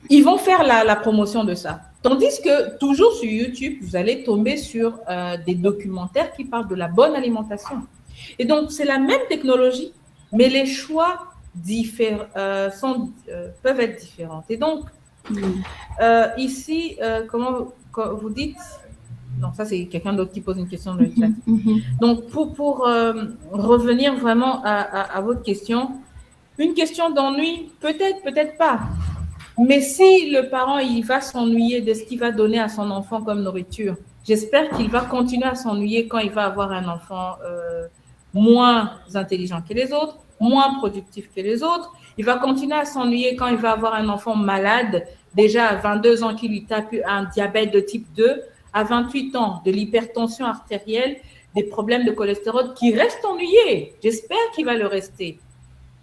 ils vont faire la promotion de ça. Tandis que toujours sur YouTube, vous allez tomber sur des documentaires qui parlent de la bonne alimentation. Et donc, c'est la même technologie, mais les choix peuvent être différents. Et donc, ici, comment vous dites? Non, ça, c'est quelqu'un d'autre qui pose une question dans le chat. Donc, pour revenir vraiment à votre question, une question d'ennui, peut-être, peut-être pas. Mais si le parent, il va s'ennuyer de ce qu'il va donner à son enfant comme nourriture, j'espère qu'il va continuer à s'ennuyer quand il va avoir un enfant moins intelligent que les autres, moins productif que les autres. Il va continuer à s'ennuyer quand il va avoir un enfant malade, déjà à 22 ans qui lui tape un diabète de type 2, à 28 ans de l'hypertension artérielle, des problèmes de cholestérol, qui reste ennuyé. J'espère qu'il va le rester.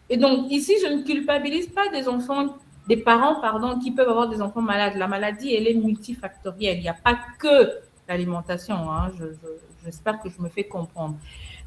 Et donc, ici, je ne culpabilise pas des parents, qui peuvent avoir des enfants malades. La maladie, elle est multifactorielle. Il n'y a pas que l'alimentation. Hein. J'espère que je me fais comprendre.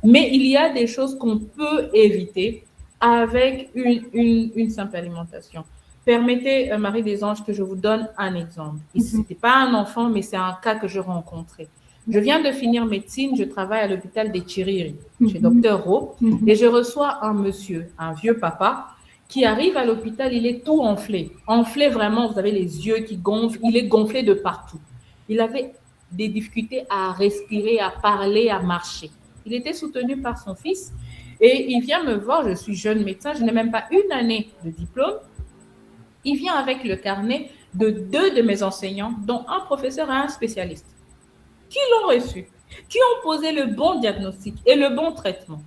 Mais il y a des choses qu'on peut éviter avec une simple alimentation. Permettez, Marie des Anges, que je vous donne un exemple. Ce n'était pas un enfant, mais c'est un cas que je rencontrais. Je viens de finir médecine, je travaille à l'hôpital des Chiriri, chez Dr Ro, et je reçois un monsieur, un vieux papa, qui arrive à l'hôpital, il est tout enflé. Enflé vraiment, vous avez les yeux qui gonflent, il est gonflé de partout. Il avait des difficultés à respirer, à parler, à marcher. Il était soutenu par son fils et il vient me voir, je suis jeune médecin, je n'ai même pas une année de diplôme. Il vient avec le carnet de 2 de mes enseignants, dont un professeur et un spécialiste, qui l'ont reçu, qui ont posé le bon diagnostic et le bon traitement.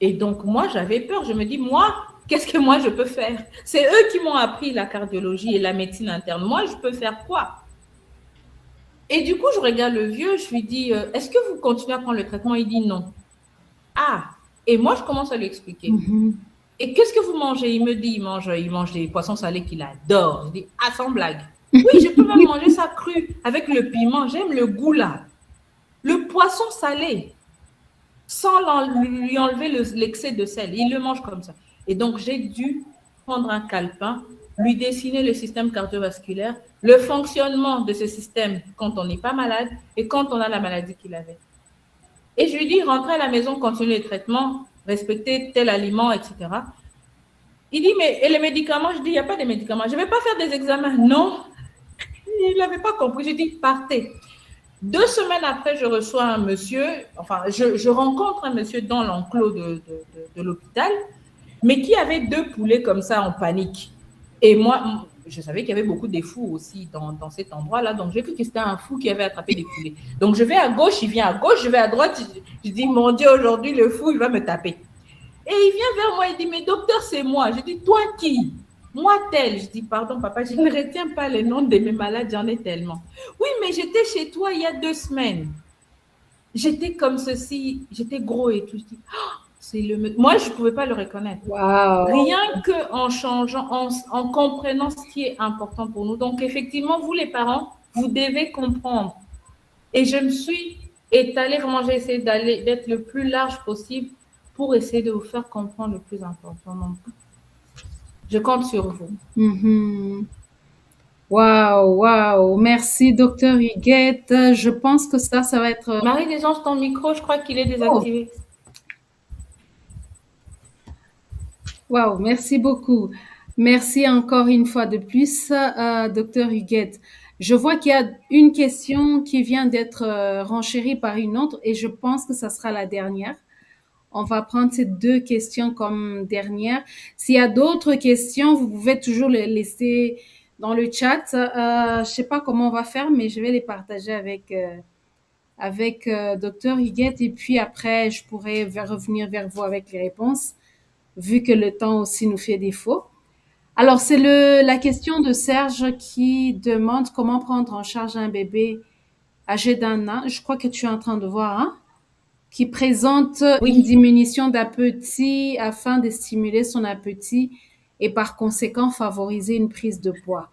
Et donc, moi, j'avais peur. Je me dis, moi, qu'est-ce que moi, je peux faire? C'est eux qui m'ont appris la cardiologie et la médecine interne. Moi, je peux faire quoi? Et du coup, je regarde le vieux, je lui dis, est-ce que vous continuez à prendre le traitement? Il dit non. Ah, et moi, je commence à lui expliquer. Et qu'est-ce que vous mangez? Il me dit, il mange des poissons salés qu'il adore. Je dis, ah, sans blague. Oui, je peux même manger ça cru avec le piment. J'aime le goût là. Le poisson salé, sans lui enlever l'excès de sel. Il le mange comme ça. Et donc, j'ai dû prendre un calepin, lui dessiner le système cardiovasculaire, le fonctionnement de ce système quand on n'est pas malade et quand on a la maladie qu'il avait. Et je lui dis, rentrez à la maison, continuez les traitements, respectez tel aliment, etc. Il dit, mais et les médicaments? Je dis, il n'y a pas de médicaments. Je ne vais pas faire des examens. Non. Il n'avait pas compris. Je dis, partez. 2 semaines après, je reçois un monsieur, je rencontre un monsieur dans l'enclos de l'hôpital, mais qui avait 2 poulets comme ça en panique. Et moi, je savais qu'il y avait beaucoup de fous aussi dans cet endroit-là, donc j'ai cru que c'était un fou qui avait attrapé des poulets. Donc je vais à gauche, il vient à gauche, je vais à droite, je dis, mon Dieu, aujourd'hui, le fou, il va me taper. Et il vient vers moi, il dit, mais docteur, c'est moi. Je dis, toi qui? Moi, tel. Je dis, pardon, papa, je ne retiens pas les noms de mes malades, j'en ai tellement. Oui, mais j'étais chez toi il y a 2 semaines. J'étais comme ceci, j'étais gros et tout. Je dis, oh, moi, je ne pouvais pas le reconnaître. Wow. Rien qu'en changeant, en comprenant ce qui est important pour nous. Donc, effectivement, vous, les parents, vous devez comprendre. Et je me suis étalée, vraiment, j'ai essayé d'être le plus large possible pour essayer de vous faire comprendre le plus important. Donc, je compte sur vous. Waouh, waouh. Merci, docteur Huguette. Je pense que ça va être... Marie Désange, ton micro, je crois qu'il est désactivé. Waouh, merci beaucoup. Merci encore une fois de plus, docteur Huguette. Je vois qu'il y a une question qui vient d'être renchérie par une autre et je pense que ça sera la dernière. On va prendre ces 2 questions comme dernière. S'il y a d'autres questions, vous pouvez toujours les laisser dans le chat. Je sais pas comment on va faire, mais je vais les partager avec docteur Huguette et puis après, je pourrai revenir vers vous avec les réponses, vu que le temps aussi nous fait défaut. Alors, c'est la question de Serge qui demande comment prendre en charge un bébé âgé d'1 an. Je crois que tu es en train de voir, hein? Qui présente une diminution d'appétit afin de stimuler son appétit et par conséquent favoriser une prise de poids.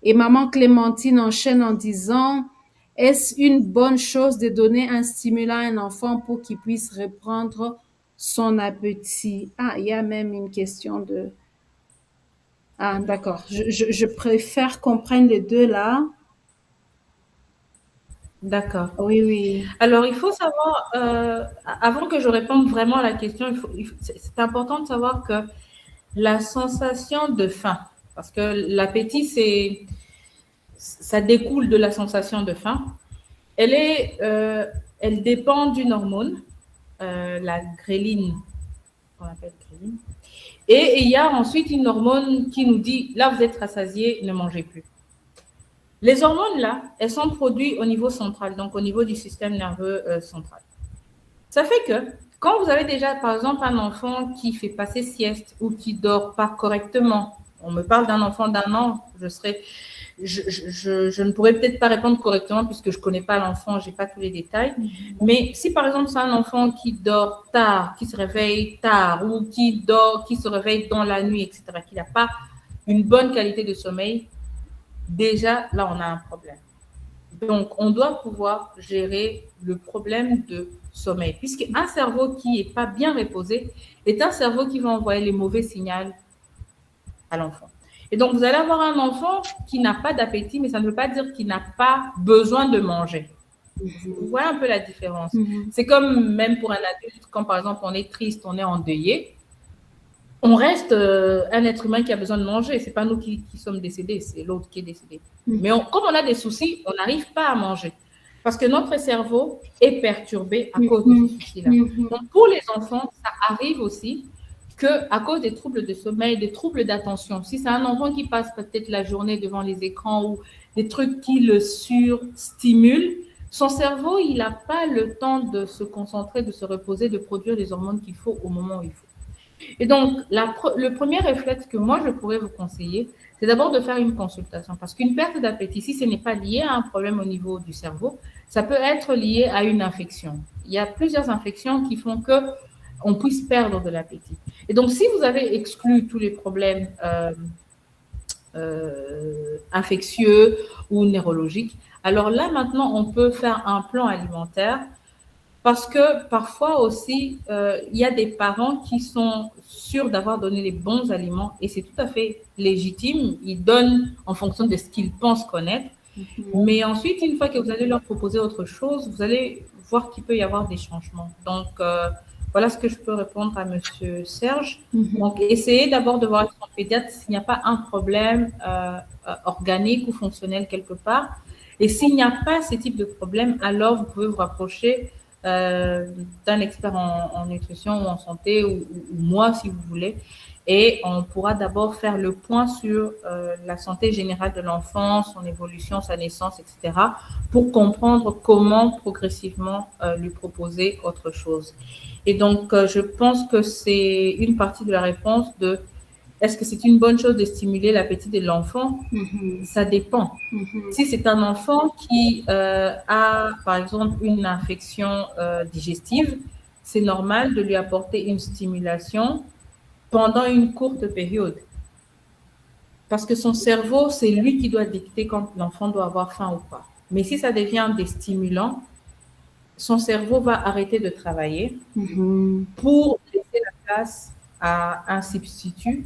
Et maman Clémentine enchaîne en disant, est-ce une bonne chose de donner un stimulant à un enfant pour qu'il puisse reprendre son appétit? Ah, il y a même une question de... Ah, d'accord. Je préfère qu'on prenne les 2 là. D'accord. Oui, oui. Alors, il faut savoir, avant que je réponde vraiment à la question, c'est important de savoir que la sensation de faim, parce que l'appétit, ça découle de la sensation de faim, elle dépend d'une hormone, la gréline, qu'on appelle gréline, et il y a ensuite une hormone qui nous dit, là, vous êtes rassasié, ne mangez plus. Les hormones, là, elles sont produites au niveau central, donc au niveau du système nerveux central. Ça fait que quand vous avez déjà, par exemple, un enfant qui fait passer sieste ou qui dort pas correctement, on me parle d'un enfant d'1 an, je ne pourrais peut-être pas répondre correctement puisque je ne connais pas l'enfant, je n'ai pas tous les détails. Mais si, par exemple, c'est un enfant qui dort tard, qui se réveille tard ou qui se réveille dans la nuit, etc., qui n'a pas une bonne qualité de sommeil, déjà, là, on a un problème. Donc, on doit pouvoir gérer le problème de sommeil, puisqu'un cerveau qui n'est pas bien reposé est un cerveau qui va envoyer les mauvais signaux à l'enfant. Et donc, vous allez avoir un enfant qui n'a pas d'appétit, mais ça ne veut pas dire qu'il n'a pas besoin de manger. Vous voyez un peu la différence. C'est comme même pour un adulte, quand par exemple on est triste, on est endeuillé, on reste un être humain qui a besoin de manger. Ce n'est pas nous qui sommes décédés, c'est l'autre qui est décédé. Mais comme on a des soucis, on n'arrive pas à manger. Parce que notre cerveau est perturbé à cause de ces soucis-là. Donc, pour les enfants, ça arrive aussi qu'à cause des troubles de sommeil, des troubles d'attention, si c'est un enfant qui passe peut-être la journée devant les écrans ou des trucs qui le surstimulent, son cerveau, il n'a pas le temps de se concentrer, de se reposer, de produire les hormones qu'il faut au moment où il faut. Et donc, le premier réflexe que moi, je pourrais vous conseiller, c'est d'abord de faire une consultation. Parce qu'une perte d'appétit, si ce n'est pas lié à un problème au niveau du cerveau, ça peut être lié à une infection. Il y a plusieurs infections qui font qu'on puisse perdre de l'appétit. Et donc, si vous avez exclu tous les problèmes infectieux ou neurologiques, alors là, maintenant, on peut faire un plan alimentaire. Parce que parfois aussi, il y a des parents qui sont sûrs d'avoir donné les bons aliments et c'est tout à fait légitime. Ils donnent en fonction de ce qu'ils pensent connaître. Mais ensuite, une fois que vous allez leur proposer autre chose, vous allez voir qu'il peut y avoir des changements. Donc, voilà ce que je peux répondre à Monsieur Serge. Donc, essayez d'abord de voir avec son pédiatre s'il n'y a pas un problème organique ou fonctionnel quelque part. Et s'il n'y a pas ce type de problème, alors vous pouvez vous rapprocher d'un expert en nutrition ou en santé ou moi si vous voulez et on pourra d'abord faire le point sur la santé générale de l'enfant, son évolution, sa naissance, etc. pour comprendre comment progressivement lui proposer autre chose. Et donc je pense que c'est une partie de la réponse de est-ce que c'est une bonne chose de stimuler l'appétit de l'enfant? Ça dépend. Si c'est un enfant qui a, par exemple, une infection digestive, c'est normal de lui apporter une stimulation pendant une courte période. Parce que son cerveau, c'est lui qui doit dicter quand l'enfant doit avoir faim ou pas. Mais si ça devient des stimulants, son cerveau va arrêter de travailler pour laisser place à un substitut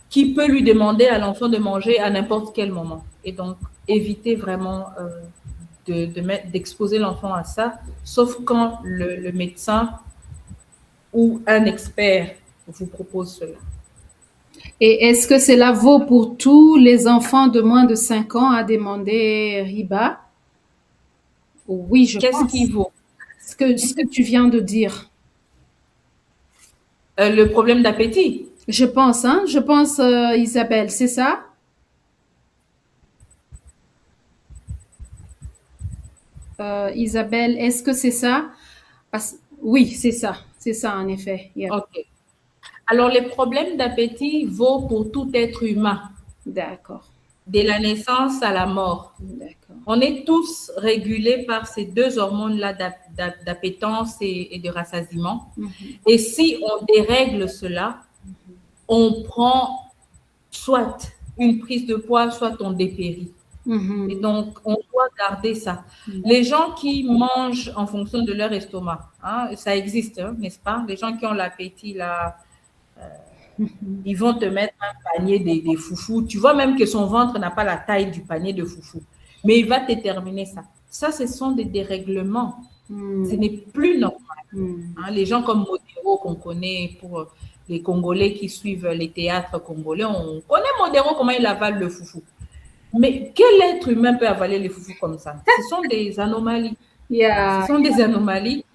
qui peut lui demander à l'enfant de manger à n'importe quel moment. Et donc, éviter vraiment d'exposer l'enfant à ça, sauf quand le médecin ou un expert vous propose cela. Et est-ce que cela vaut pour tous les enfants de moins de 5 ans à demander riba? Oui, je Qu'est-ce pense. qui vaut? Ce que tu viens de dire. Le problème d'appétit. Je pense, Isabelle, c'est ça? Isabelle, est-ce que c'est ça? Oui, c'est ça en effet. Yeah. Ok. Alors, les problèmes d'appétit vaut pour tout être humain. D'accord. Dès la naissance à la mort. D'accord. On est tous régulés par ces deux hormones-là d'appétence et de rassasiement. Et si on dérègle cela, on prend soit une prise de poids, soit on dépérit. Et donc, on doit garder ça. Les gens qui mangent en fonction de leur estomac, hein, ça existe, hein, n'est-ce pas? Les gens qui ont l'appétit, là, ils vont te mettre un panier des foufous. Tu vois même que son ventre n'a pas la taille du panier de foufous. Mais il va déterminer ça. Ça, ce sont des dérèglements. Ce n'est plus normal. Hein, les gens comme Modero qu'on connaît pour les Congolais qui suivent les théâtres congolais, on connaît Modero comment il avale le foufou. Mais quel être humain peut avaler les foufous comme ça? Ce sont des anomalies. Yeah. Ce sont des anomalies.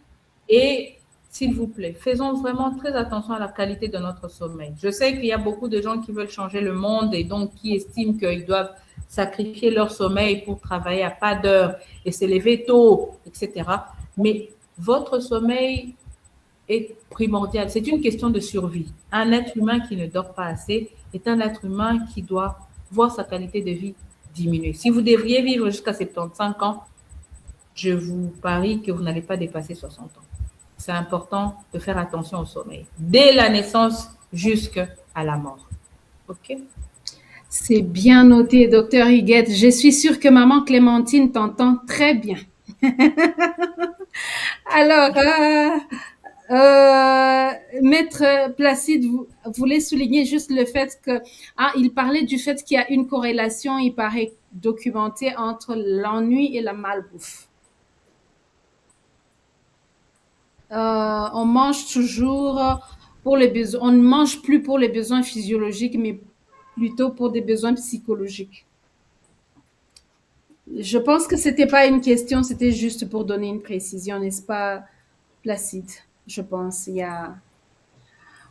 Et s'il vous plaît, faisons vraiment très attention à la qualité de notre sommeil. Je sais qu'il y a beaucoup de gens qui veulent changer le monde et donc qui estiment qu'ils doivent sacrifier leur sommeil pour travailler à pas d'heure et se lever tôt, etc. Mais votre sommeil est primordial. C'est une question de survie. Un être humain qui ne dort pas assez est un être humain qui doit voir sa qualité de vie diminuer. Si vous devriez vivre jusqu'à 75 ans, je vous parie que vous n'allez pas dépasser 60 ans. C'est important de faire attention au sommeil, dès la naissance jusqu'à la mort. OK? C'est bien noté, docteur Higuette. Je suis sûre que maman Clémentine t'entend très bien. Alors, Maître Placide voulait souligner juste le fait que, il parlait du fait qu'il y a une corrélation, il paraît documentée entre l'ennui et la malbouffe. On mange toujours pour les besoins, on ne mange plus pour les besoins physiologiques, mais plutôt pour des besoins psychologiques. Je pense que c'était pas une question, c'était juste pour donner une précision, n'est-ce pas, Placide? Je pense.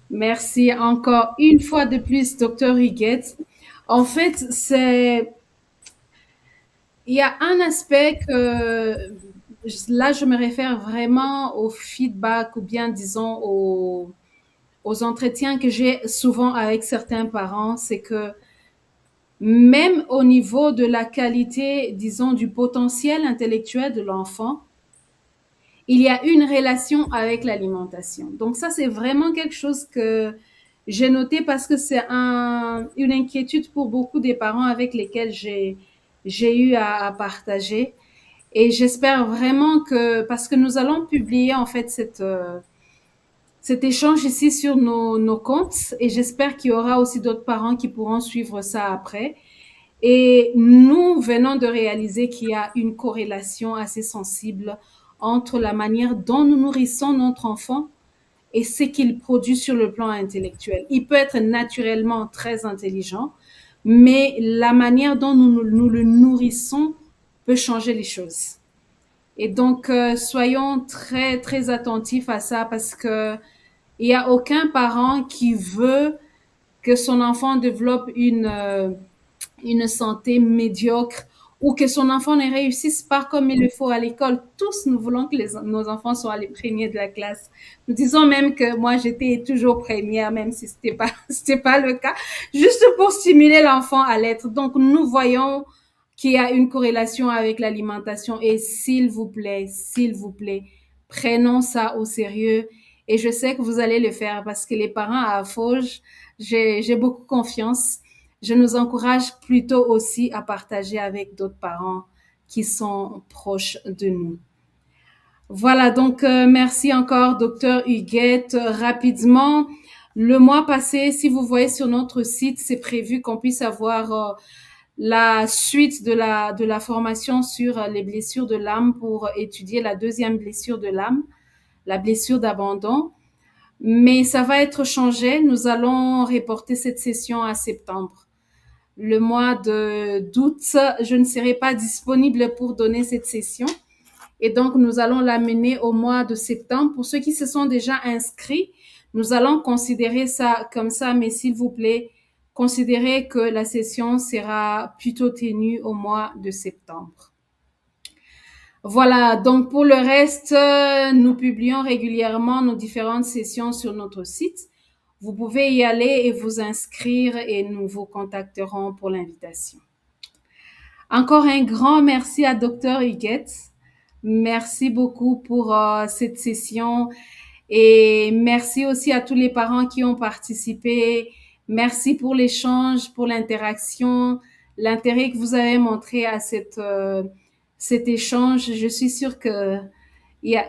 Merci encore une fois de plus, docteur Higuette. En fait, il y a un aspect que là, je me réfère vraiment au feedback ou bien, disons, aux entretiens que j'ai souvent avec certains parents, c'est que même au niveau de la qualité, disons, du potentiel intellectuel de l'enfant, il y a une relation avec l'alimentation. Donc ça, c'est vraiment quelque chose que j'ai noté parce que c'est une inquiétude pour beaucoup des parents avec lesquels j'ai eu à partager. Et j'espère vraiment que, parce que nous allons publier en fait cet échange ici sur nos comptes et j'espère qu'il y aura aussi d'autres parents qui pourront suivre ça après. Et nous venons de réaliser qu'il y a une corrélation assez sensible entre la manière dont nous nourrissons notre enfant et ce qu'il produit sur le plan intellectuel. Il peut être naturellement très intelligent, mais la manière dont nous le nourrissons peut changer les choses. Et donc, soyons très, très attentifs à ça parce que il n'y a aucun parent qui veut que son enfant développe une santé médiocre ou que son enfant ne réussisse pas comme il le faut à l'école. Tous, nous voulons que nos enfants soient les premiers de la classe. Nous disons même que moi, j'étais toujours première, même si c'était pas le cas, juste pour stimuler l'enfant à l'être. Donc, nous voyons qu'il y a une corrélation avec l'alimentation et s'il vous plaît, prenons ça au sérieux. Et je sais que vous allez le faire parce que les parents à Fauge, j'ai beaucoup confiance. Je nous encourage plutôt aussi à partager avec d'autres parents qui sont proches de nous. Voilà, donc merci encore, docteur Huguette. Rapidement, le mois passé, si vous voyez sur notre site, c'est prévu qu'on puisse avoir la suite de la formation sur les blessures de l'âme pour étudier la deuxième blessure de l'âme, la blessure d'abandon. Mais ça va être changé. Nous allons reporter cette session à septembre. Le mois d'août, je ne serai pas disponible pour donner cette session. Et donc, nous allons l'amener au mois de septembre. Pour ceux qui se sont déjà inscrits, nous allons considérer ça comme ça, mais s'il vous plaît, considérez que la session sera plutôt tenue au mois de septembre. Voilà, donc pour le reste, nous publions régulièrement nos différentes sessions sur notre site. Vous pouvez y aller et vous inscrire et nous vous contacterons pour l'invitation. Encore un grand merci à Dr. Huguette. Merci beaucoup pour cette session et merci aussi à tous les parents qui ont participé. Merci pour l'échange, pour l'interaction, l'intérêt que vous avez montré à cet échange. Je suis sûre que il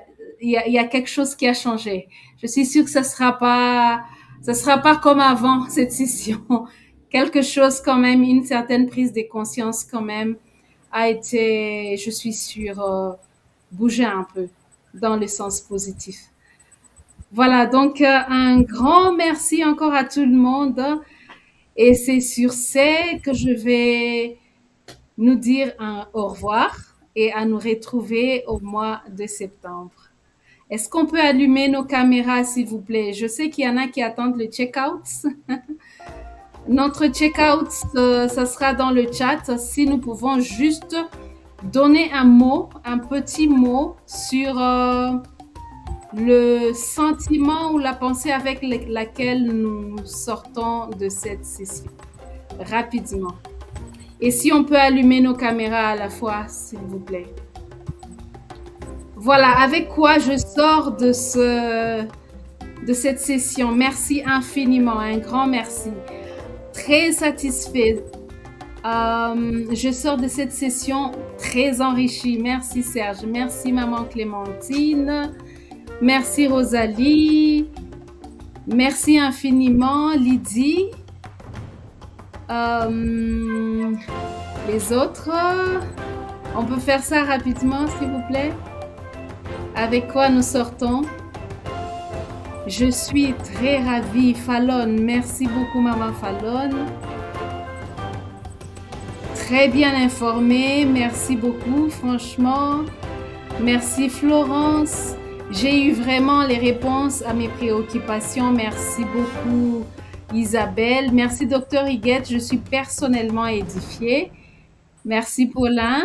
y a quelque chose qui a changé. Je suis sûre que ça sera pas comme avant cette session. Quelque chose quand même, une certaine prise de conscience quand même a été, je suis sûre, bouger un peu dans le sens positif. Voilà, donc un grand merci encore à tout le monde. Et c'est sur ce que je vais nous dire un au revoir et à nous retrouver au mois de septembre. Est-ce qu'on peut allumer nos caméras, s'il vous plaît? Je sais qu'il y en a qui attendent le check-out. Notre check-out, ça sera dans le chat. Si nous pouvons juste donner un mot, un petit mot sur le sentiment ou la pensée avec laquelle nous sortons de cette session. Rapidement. Et si on peut allumer nos caméras à la fois, s'il vous plaît. Voilà, avec quoi je sors de cette session. Merci infiniment, un grand merci. Très satisfait. Je sors de cette session très enrichie. Merci Serge, merci maman Clémentine, merci Rosalie, merci infiniment Lydie. Les autres, on peut faire ça rapidement s'il vous plaît. Avec quoi nous sortons? Je suis très ravie. Fallon, merci beaucoup maman Fallon. Très bien informée, merci beaucoup franchement. Merci Florence. J'ai eu vraiment les réponses à mes préoccupations. Merci beaucoup Isabelle. Merci Dr. Huguette, je suis personnellement édifiée. Merci Paulin.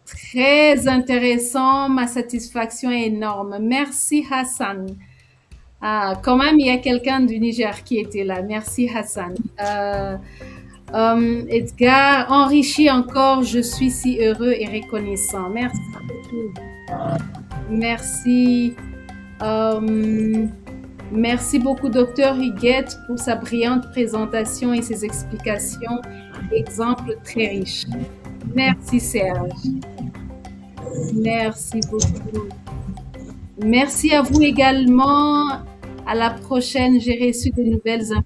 Très intéressant, ma satisfaction est énorme. Merci Hassan. Quand même, il y a quelqu'un du Niger qui était là. Merci Hassan. Edgar, enrichi encore, je suis si heureux et reconnaissant. Merci beaucoup. Merci. Merci beaucoup, Dr. Huguette, pour sa brillante présentation et ses explications. Exemples très riches. Merci, Serge. Merci beaucoup. Merci à vous également. À la prochaine, j'ai reçu de nouvelles informations.